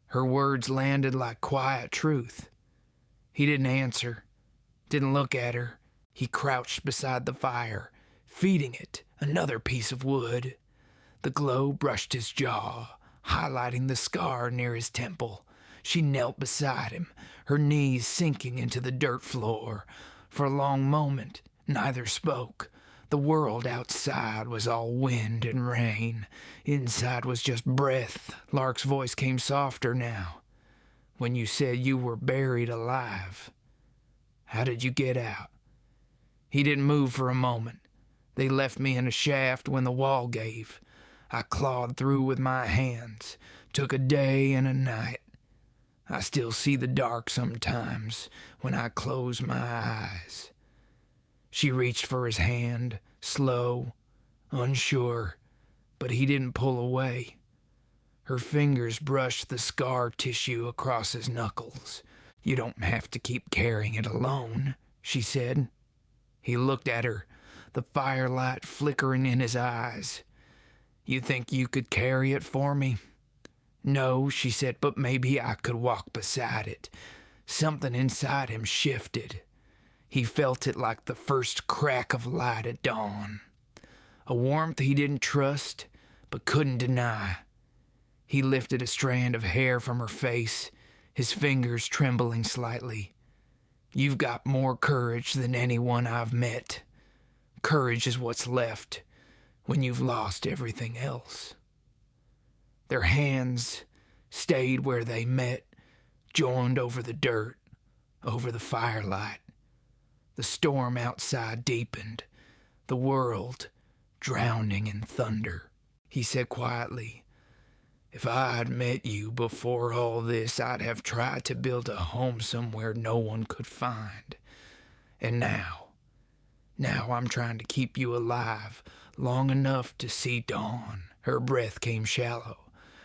Her words landed like quiet truth. He didn't answer, didn't look at her. He crouched beside the fire, feeding it Another piece of wood. The glow brushed his jaw, highlighting the scar near his temple. She knelt beside him, her knees sinking into the dirt floor. For a long moment, neither spoke. The world outside was all wind and rain. Inside was just breath. Lark's voice came softer now. When you said you were buried alive, how did you get out? He didn't move for a moment. They left me in a shaft when the wall gave. I clawed through with my hands. Took a day and a night. I still see the dark sometimes when I close my eyes. She reached for his hand, slow, unsure, but he didn't pull away. Her fingers brushed the scar tissue across his knuckles. You don't have to keep carrying it alone, she said. He looked at her, the firelight flickering in his eyes. You think you could carry it for me? No, she said, but maybe I could walk beside it. Something inside him shifted. He felt it like the first crack of light at dawn. A warmth he didn't trust, but couldn't deny. He lifted a strand of hair from her face, his fingers trembling slightly. You've got more courage than anyone I've met. Courage is what's left when you've lost everything else. Their hands stayed where they met, joined over the dirt, over the firelight. The storm outside deepened, the world drowning in thunder. He said quietly, if I'd met you before all this, I'd have tried to build a home somewhere no one could find. And now I'm trying to keep you alive long enough to see dawn. Her breath came shallow.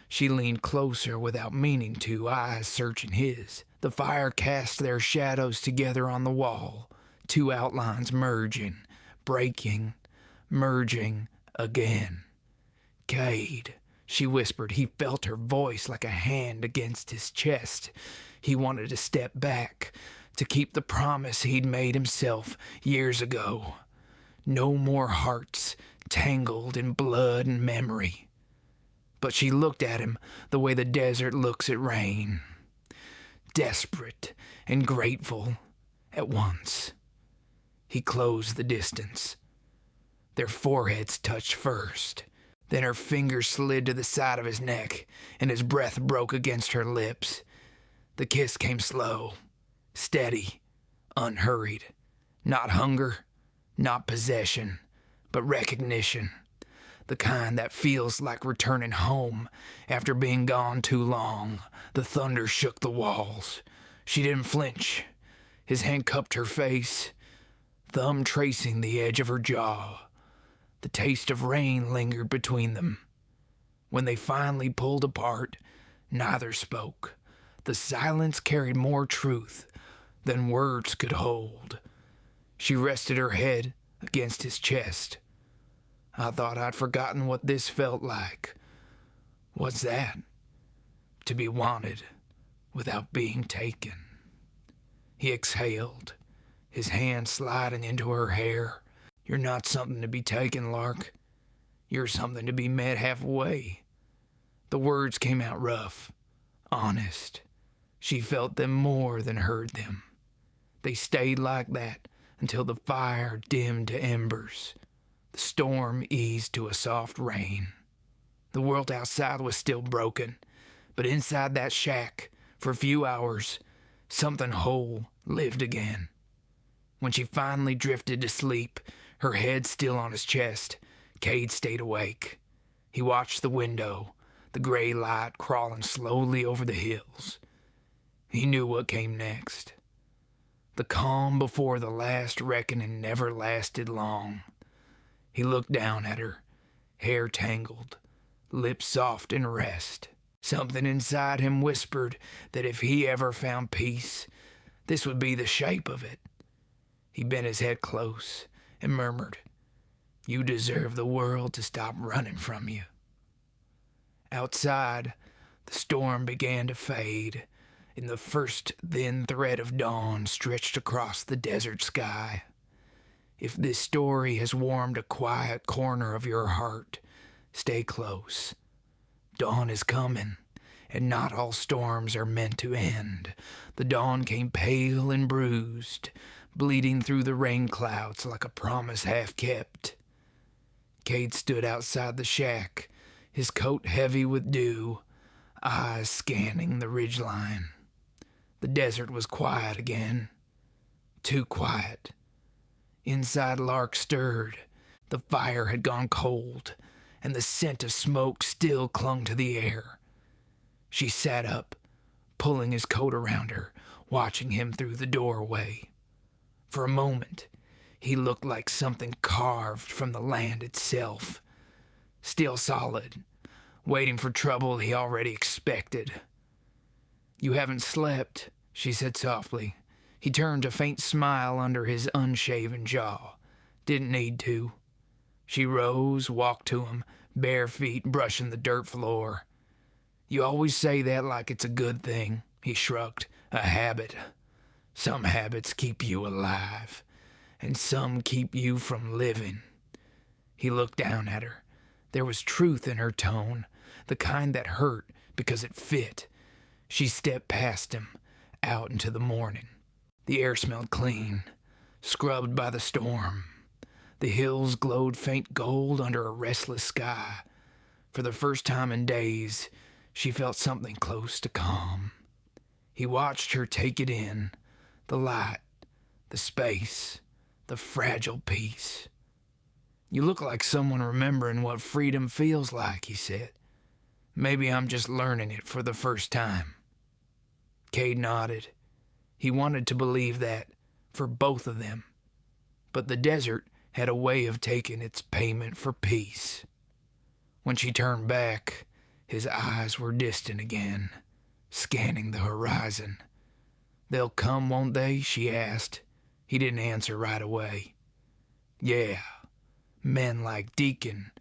She leaned closer without meaning to, eyes searching his. The fire cast their shadows together on the wall, two outlines merging, breaking, merging again. Cade, she whispered. He felt her voice like a hand against his chest. He wanted to step back, to keep the promise he'd made himself years ago. No more hearts tangled in blood and memory. But she looked at him the way the desert looks at rain. Desperate and grateful at once. He closed the distance. Their foreheads touched first. Then her fingers slid to the side of his neck, and his breath broke against her lips. The kiss came slow, steady, unhurried. Not hunger, not possession, but recognition. The kind that feels like returning home after being gone too long. The thunder shook the walls. She didn't flinch. His hand cupped her face, thumb tracing the edge of her jaw. The taste of rain lingered between them. When they finally pulled apart, neither spoke. The silence carried more truth than words could hold. She rested her head against his chest. I thought I'd forgotten what this felt like. What's that? To be wanted without being taken. He exhaled, his hand sliding into her hair. You're not something to be taken, Lark. You're something to be met halfway. The words came out rough, honest. She felt them more than heard them. They stayed like that until the fire dimmed to embers. The storm eased to a soft rain. The world outside was still broken, but inside that shack, for a few hours, something whole lived again. When she finally drifted to sleep, her head still on his chest, Cade stayed awake. He watched the window, the gray light crawling slowly over the hills. He knew what came next. The calm before the last reckoning never lasted long. He looked down at her, hair tangled, lips soft in rest. Something inside him whispered that if he ever found peace, this would be the shape of it. He bent his head close and murmured, You deserve the world to stop running from you. Outside, the storm began to fade, and the first thin thread of dawn stretched across the desert sky. If this story has warmed a quiet corner of your heart, stay close. Dawn is coming, and not all storms are meant to end. The dawn came pale and bruised, bleeding through the rain clouds like a promise half kept. Cade stood outside the shack, his coat heavy with dew, eyes scanning the ridgeline. The desert was quiet again. Too quiet. Inside, Lark stirred. The fire had gone cold, and the scent of smoke still clung to the air. She sat up, pulling his coat around her, watching him through the doorway. For a moment, he looked like something carved from the land itself. Still solid, waiting for trouble he already expected. "You haven't slept," she said softly. He turned a faint smile under his unshaven jaw. Didn't need to. She rose, walked to him, bare feet brushing the dirt floor. "You always say that like it's a good thing," he shrugged. "A habit. Some habits keep you alive, and some keep you from living." He looked down at her. There was truth in her tone, the kind that hurt because it fit. She stepped past him, out into the morning. The air smelled clean, scrubbed by the storm. The hills glowed faint gold under a restless sky. For the first time in days, she felt something close to calm. He watched her take it in, the light, the space, the fragile peace. "You look like someone remembering what freedom feels like," he said. "Maybe I'm just learning it for the first time." Cade nodded. He wanted to believe that, for both of them. But the desert had a way of taking its payment for peace. When she turned back, his eyes were distant again, scanning the horizon. "They'll come, won't they?" she asked. He didn't answer right away. "Yeah, men like Deacon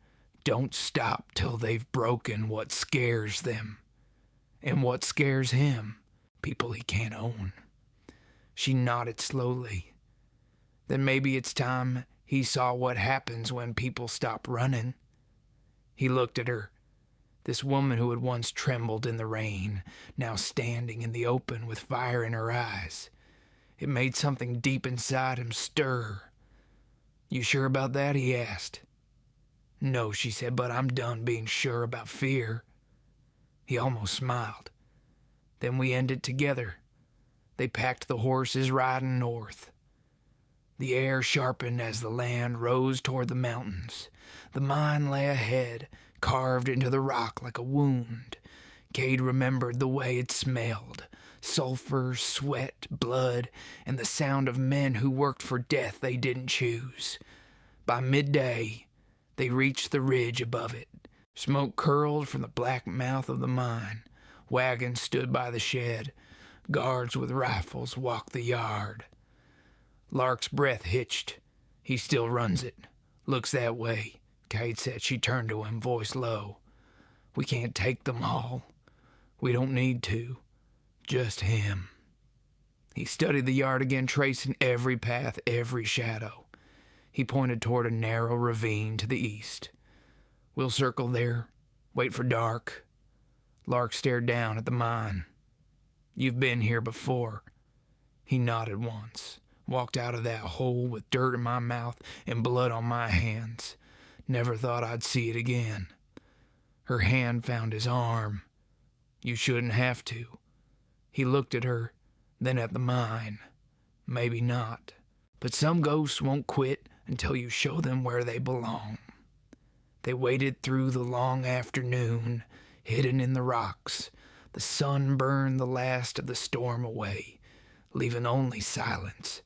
don't stop till they've broken what scares them. And what scares him? People he can't own." She nodded slowly. "Then maybe it's time he saw what happens when people stop running." He looked at her. This woman who had once trembled in the rain, now standing in the open with fire in her eyes. It made something deep inside him stir. "You sure about that?" he asked. "No," she said, "but I'm done being sure about fear." He almost smiled. "Then we end it together." They packed the horses, riding north. The air sharpened as the land rose toward the mountains. The mine lay ahead, carved into the rock like a wound. Cade remembered the way it smelled. Sulfur, sweat, blood, and the sound of men who worked for death they didn't choose. By midday, they reached the ridge above it. Smoke curled from the black mouth of the mine. Wagons stood by the shed. Guards with rifles walked the yard. Lark's breath hitched. "He still runs it. Looks that way," Cade said. She turned to him, voice low. "We can't take them all. We don't need to. Just him." He studied the yard again, tracing every path, every shadow. He pointed toward a narrow ravine to the east. "We'll circle there. Wait for dark." Lark stared down at the mine. "You've been here before." He nodded once. "Walked out of that hole with dirt in my mouth and blood on my hands. Never thought I'd see it again." Her hand found his arm. "You shouldn't have to." He looked at her, then at the mine. "Maybe not. But some ghosts won't quit until you show them where they belong." They waited through the long afternoon, hidden in the rocks. The sun burned the last of the storm away, leaving only silence.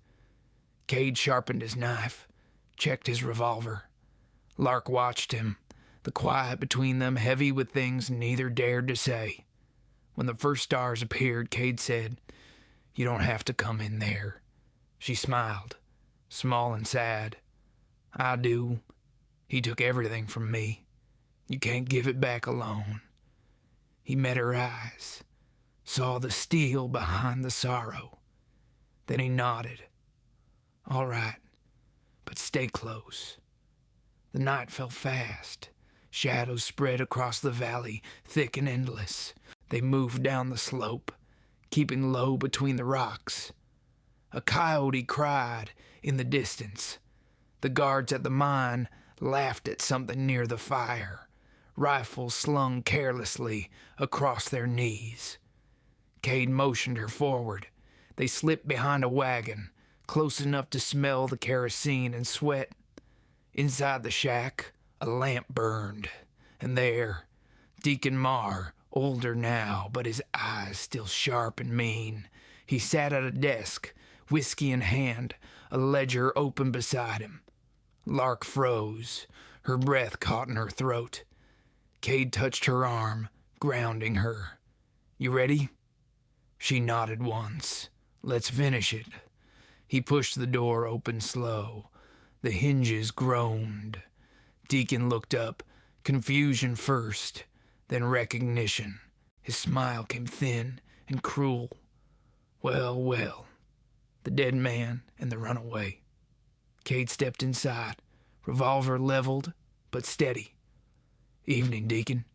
Cade sharpened his knife, checked his revolver. Lark watched him, the quiet between them heavy with things neither dared to say. When the first stars appeared, Cade said, "You don't have to come in there." She smiled, small and sad. "I do. He took everything from me. You can't give it back alone." He met her eyes, saw the steel behind the sorrow. Then he nodded. "All right, but stay close. The night fell fast. Shadows spread across the valley, thick and endless. They moved down the slope, keeping low between the rocks. A coyote cried in the distance. The guards at the mine laughed at something near the fire, rifles slung carelessly across their knees. Cade motioned her forward. They slipped behind a wagon, close enough to smell the kerosene and sweat. Inside the shack, a lamp burned, and there, Deacon Marr, older now, but his eyes still sharp and mean, he sat at a desk, whiskey in hand, a ledger open beside him. Lark froze, her breath caught in her throat. Cade touched her arm, grounding her. "You ready?" She nodded once. "Let's finish it." He pushed the door open slow. The hinges groaned. Deacon looked up, confusion first, then recognition. His smile came thin and cruel. Well, well, the dead man and the runaway. Cade stepped inside, revolver leveled, but steady. "Evening, Deacon.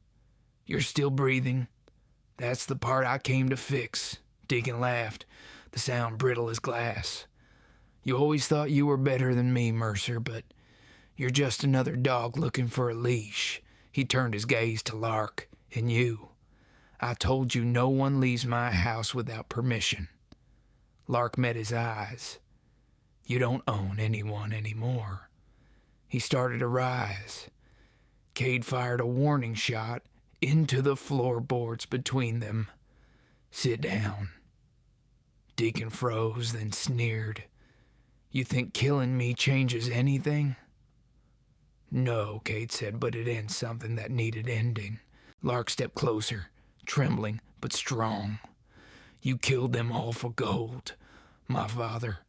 You're still breathing. That's the part I came to fix." Deacon laughed, the sound brittle as glass. "You always thought you were better than me, Mercer, but you're just another dog looking for a leash." He turned his gaze to Lark. "And you. I told you no one leaves my house without permission." Lark met his eyes. "You don't own anyone anymore." He started to rise. Cade fired a warning shot into the floorboards between them. "Sit down." Deacon froze, then sneered. "You think killing me changes anything?" "No," Cade said, "but it ends something that needed ending." Lark stepped closer, trembling but strong. "You killed them all for gold. My father,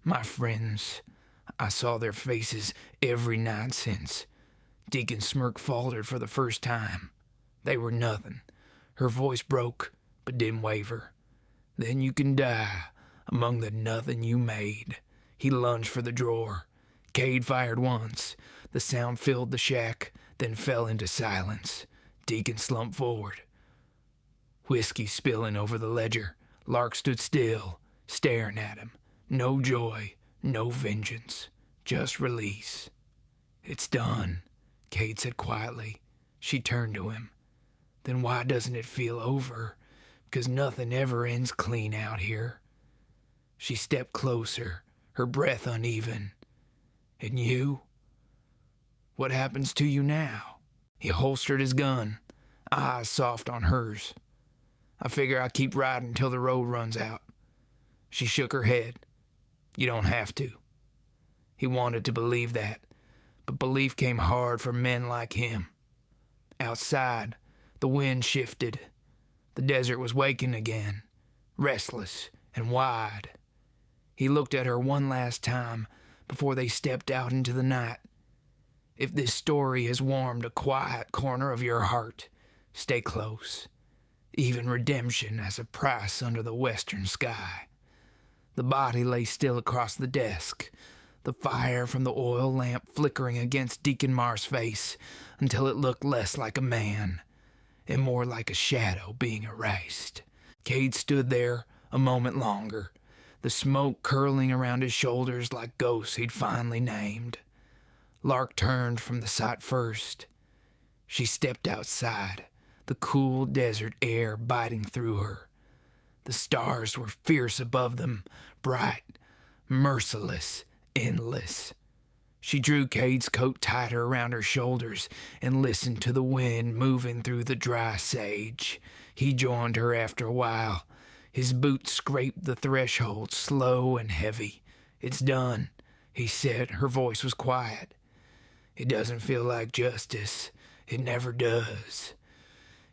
my friends. I saw their faces every night since." Deacon's smirk faltered for the first time. "They were nothing." Her voice broke, but didn't waver. "Then you can die among the nothing you made." He lunged for the drawer. Cade fired once. The sound filled the shack, then fell into silence. Deacon slumped forward, whiskey spilling over the ledger. Lark stood still, staring at him. No joy, no vengeance, just release. "It's done," Cade said quietly. She turned to him. "Then why doesn't it feel over? Because nothing ever ends clean out here." She stepped closer, her breath uneven. "And you? What happens to you now?" He holstered his gun, eyes soft on hers. "I figure I keep riding till the road runs out." She shook her head. "You don't have to." He wanted to believe that, but belief came hard for men like him. Outside, the wind shifted. The desert was waking again, restless and wide. He looked at her one last time before they stepped out into the night. "If this story has warmed a quiet corner of your heart, stay close. Even redemption has a price under the western sky." The body lay still across the desk, the fire from the oil lamp flickering against Deacon Marr's face until it looked less like a man and more like a shadow being erased. Cade stood there a moment longer, the smoke curling around his shoulders like ghosts he'd finally named. Lark turned from the sight first. She stepped outside, the cool desert air biting through her. The stars were fierce above them, bright, merciless, endless. She drew Cade's coat tighter around her shoulders and listened to the wind moving through the dry sage. He joined her after a while. His boots scraped the threshold, slow and heavy. "It's done," he said. Her voice was quiet. "It doesn't feel like justice. It never does."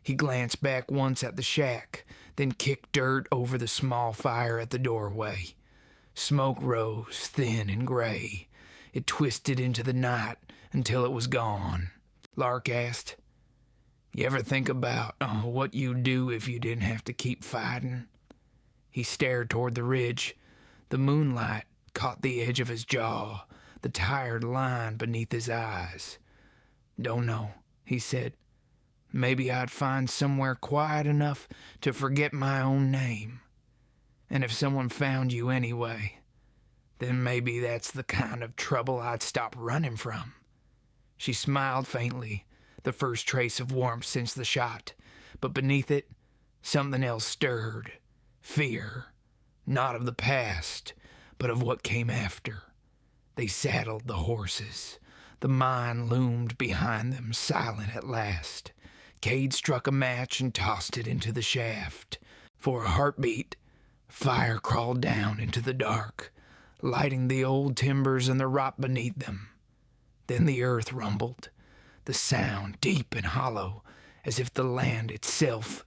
He glanced back once at the shack, then kicked dirt over the small fire at the doorway. Smoke rose, thin and gray. It twisted into the night until it was gone. Lark asked, "You ever think about what you'd do if you didn't have to keep fighting?" He stared toward the ridge. The moonlight caught the edge of his jaw, the tired line beneath his eyes. "Don't know," he said. "Maybe I'd find somewhere quiet enough to forget my own name. And if someone found you anyway, then maybe that's the kind of trouble I'd stop running from." She smiled faintly, the first trace of warmth since the shot, but beneath it, something else stirred. Fear, not of the past, but of what came after. They saddled the horses. The mine loomed behind them, silent at last. Cade struck a match and tossed it into the shaft. For a heartbeat, fire crawled down into the dark, lighting the old timbers and the rot beneath them. Then the earth rumbled, the sound deep and hollow, as if the land itself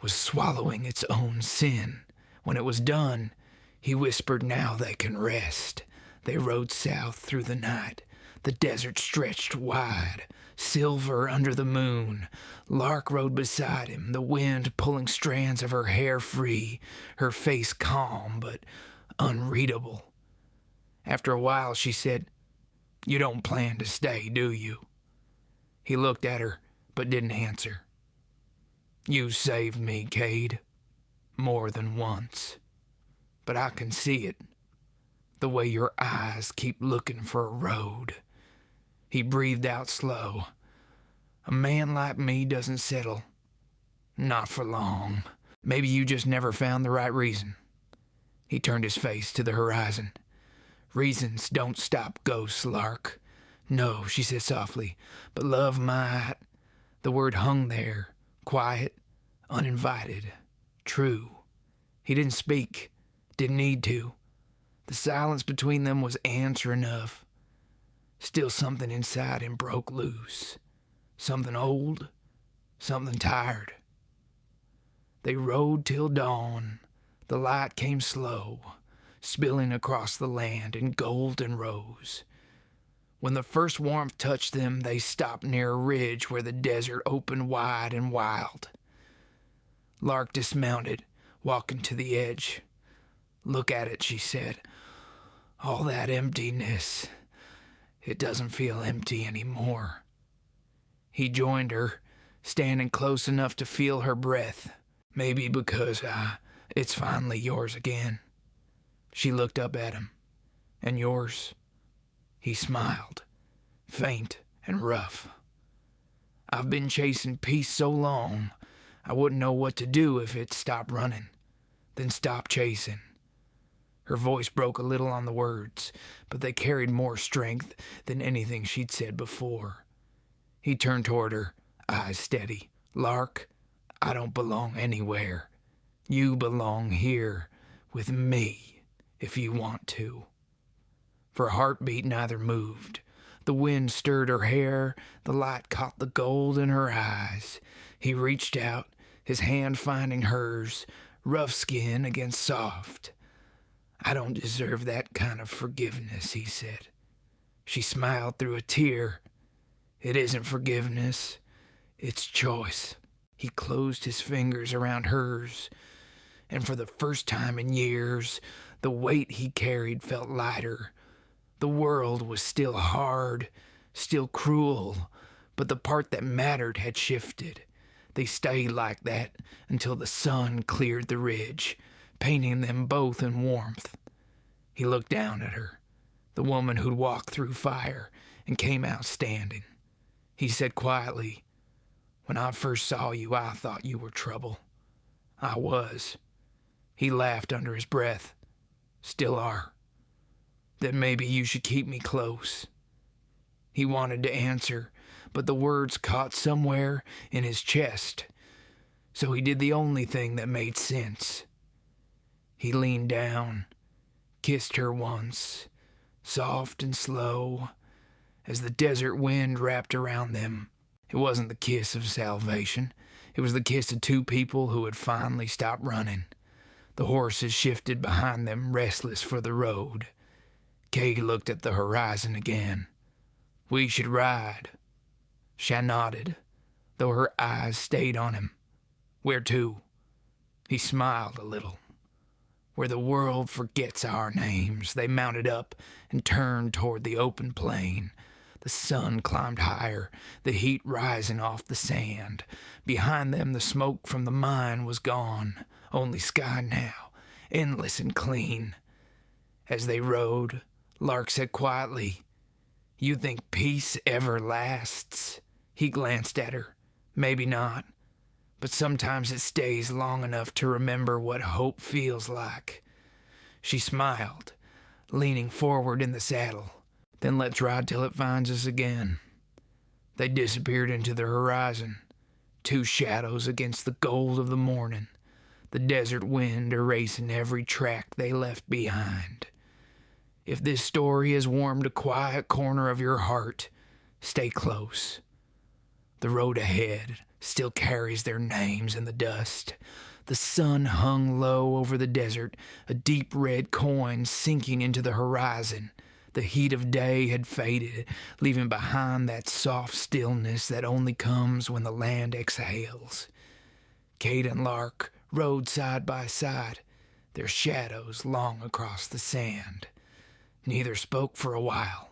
was swallowing its own sin. When it was done, he whispered, "Now they can rest." They rode south through the night. The desert stretched wide, silver under the moon. Lark rode beside him, the wind pulling strands of her hair free, her face calm but unreadable. After a while, she said, "You don't plan to stay, do you?" He looked at her, but didn't answer. "You saved me, Cade, more than once. But I can see it, the way your eyes keep looking for a road." He breathed out slow. "A man like me doesn't settle. Not for long. Maybe you just never found the right reason." He turned his face to the horizon. "Reasons don't stop ghosts, Lark." "No," she said softly, "but love might." The word hung there, quiet, uninvited, true. He didn't speak, didn't need to. The silence between them was answer enough. Still something inside him broke loose. Something old, something tired. They rode till dawn. The light came slow, spilling across the land in golden rows. When the first warmth touched them, they stopped near a ridge where the desert opened wide and wild. Lark dismounted, walking to the edge. "Look at it," she said. "All that emptiness. It doesn't feel empty anymore." He joined her, standing close enough to feel her breath. "Maybe because it's finally yours again." She looked up at him. "And yours?" He smiled, faint and rough. "I've been chasing peace so long, I wouldn't know what to do if it stopped running, then stopped chasing." Her voice broke a little on the words, but they carried more strength than anything she'd said before. He turned toward her, eyes steady. "Lark, I don't belong anywhere. You belong here with me, if you want to." For a heartbeat, neither moved. The wind stirred her hair, the light caught the gold in her eyes. He reached out, his hand finding hers, rough skin against soft. "I don't deserve that kind of forgiveness," he said. She smiled through a tear. "It isn't forgiveness, it's choice." He closed his fingers around hers, and for the first time in years, the weight he carried felt lighter. The world was still hard, still cruel, but the part that mattered had shifted. They stayed like that until the sun cleared the ridge, painting them both in warmth. He looked down at her, the woman who'd walked through fire and came out standing. He said quietly, "When I first saw you, I thought you were trouble." "I was." He laughed under his breath. "Still are." "Then maybe you should keep me close." He wanted to answer, but the words caught somewhere in his chest, so he did the only thing that made sense. He leaned down, kissed her once, soft and slow, as the desert wind wrapped around them. It wasn't the kiss of salvation. It was the kiss of two people who had finally stopped running. The horses shifted behind them, restless for the road. Cade looked at the horizon again. "We should ride." She nodded, though her eyes stayed on him. "Where to?" He smiled a little. where the world forgets our names. They mounted up and turned toward the open plain. The sun climbed higher, the heat rising off the sand. Behind them, the smoke from the mine was gone. Only sky now, endless and clean. As they rode, Lark said quietly, "You think peace ever lasts?" He glanced at her. Maybe not, but sometimes it stays long enough to remember what hope feels like. She smiled, leaning forward in the saddle. "Then let's ride till it finds us again." They disappeared into the horizon, two shadows against the gold of the morning, the desert wind erasing every track they left behind. If this story has warmed a quiet corner of your heart, stay close. The road ahead still carries their names in the dust. The sun hung low over the desert, a deep red coin sinking into the horizon. The heat of day had faded, leaving behind that soft stillness that only comes when the land exhales. Cade and Lark rode side by side, their shadows long across the sand. Neither spoke for a while.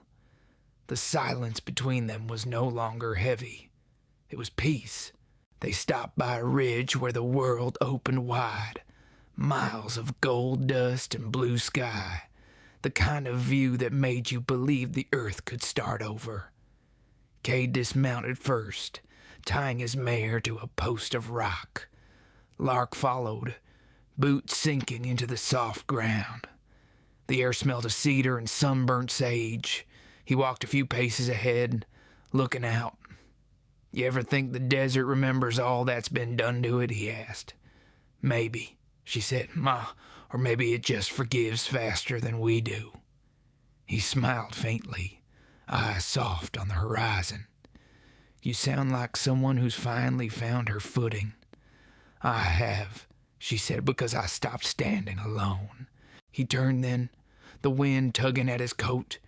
The silence between them was no longer heavy. It was peace. They stopped by a ridge where the world opened wide. Miles of gold dust and blue sky. The kind of view that made you believe the earth could start over. Cade dismounted first, tying his mare to a post of rock. Lark followed, boots sinking into the soft ground. The air smelled of cedar and sunburnt sage. He walked a few paces ahead, looking out. "You ever think the desert remembers all that's been done to it?" he asked. "Maybe," she said. Or maybe it just forgives faster than we do." He smiled faintly, eyes soft on the horizon. "You sound like someone who's finally found her footing." "I have," she said, "because I stopped standing alone." He turned then, the wind tugging at his coat,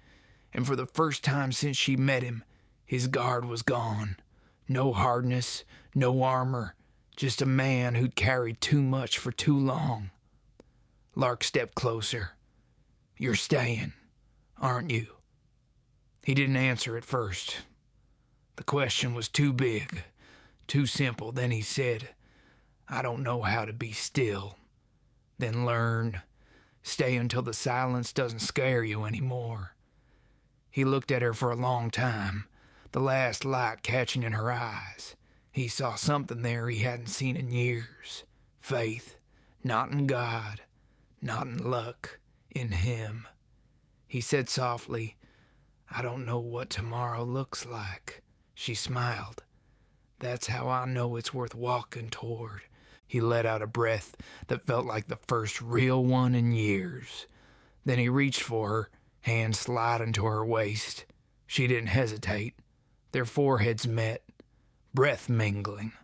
and for the first time since she met him, his guard was gone. No hardness, no armor, just a man who'd carried too much for too long. Lark stepped closer. "You're staying, aren't you?" He didn't answer at first. The question was too big, too simple. Then he said, "I don't know how to be still." "Then learn. Stay until the silence doesn't scare you anymore." He looked at her for a long time, the last light catching in her eyes. He saw something there he hadn't seen in years. Faith, not in God, not in luck, in him. He said softly, "I don't know what tomorrow looks like." She smiled. "That's how I know it's worth walking toward." He let out a breath that felt like the first real one in years. Then he reached for her, hand sliding to her waist. She didn't hesitate. Their foreheads met, breath mingling,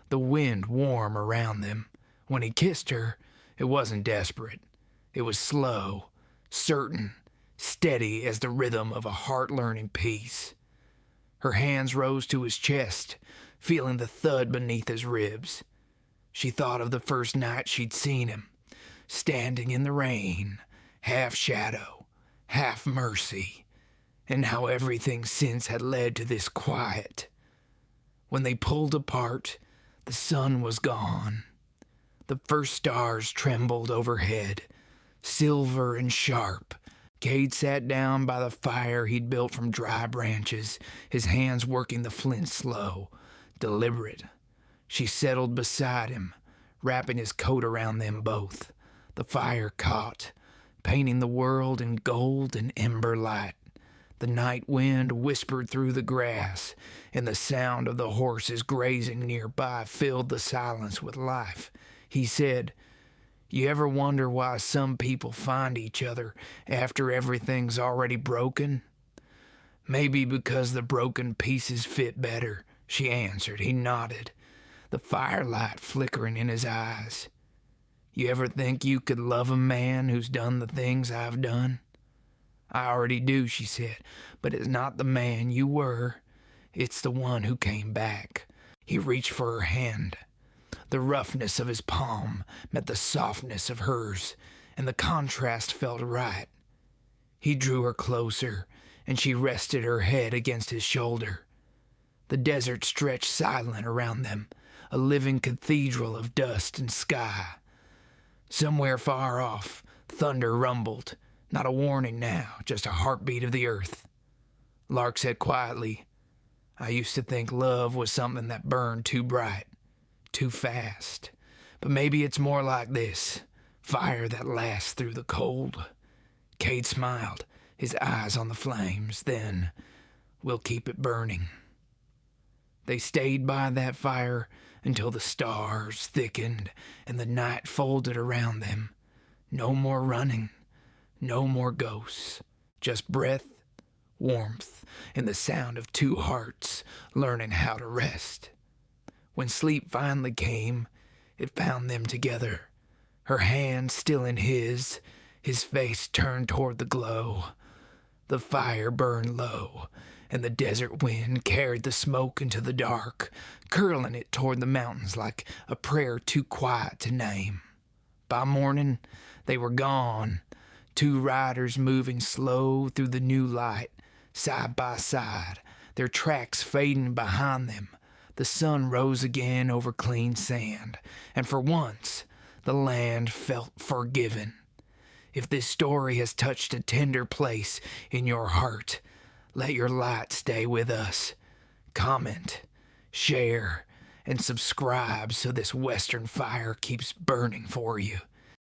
the wind warm around them. When he kissed her, it wasn't desperate. It was slow, certain, steady as the rhythm of a heart-learning peace. Her hands rose to his chest, feeling the thud beneath his ribs. She thought of the first night she'd seen him, standing in the rain, half shadow, half mercy, and how everything since had led to this quiet. When they pulled apart, the sun was gone. The first stars trembled overhead, silver and sharp. Cade sat down by the fire he'd built from dry branches, his hands working the flint slow, deliberate. She settled beside him, wrapping his coat around them both. The fire caught, painting the world in gold and ember light. The night wind whispered through the grass, and the sound of the horses grazing nearby filled the silence with life. He said, "You ever wonder why some people find each other after everything's already broken?" "Maybe because the broken pieces fit better," she answered. He nodded, the firelight flickering in his eyes. "You ever think you could love a man who's done the things I've done?" "I already do," she said, "but it's not the man you were. It's the one who came back." He reached for her hand. The roughness of his palm met the softness of hers, and the contrast felt right. He drew her closer, and she rested her head against his shoulder. The desert stretched silent around them, a living cathedral of dust and sky. Somewhere far off, thunder rumbled, not a warning now, just a heartbeat of the earth. Lark said quietly, "I used to think love was something that burned too bright, too fast. But maybe it's more like this, fire that lasts through the cold." Cade smiled, his eyes on the flames. Then, "We'll keep it burning." They stayed by that fire until the stars thickened and the night folded around them. No more running, no more ghosts, just breath, warmth, and the sound of two hearts learning how to rest. When sleep finally came, it found them together, her hand still in his face turned toward the glow. The fire burned low, and the desert wind carried the smoke into the dark, curling it toward the mountains like a prayer too quiet to name. By morning, they were gone, two riders moving slow through the new light, side by side, their tracks fading behind them. The sun rose again over clean sand, and for once, the land felt forgiven. If this story has touched a tender place in your heart, let your light stay with us. Comment, share, and subscribe so this Western fire keeps burning for you.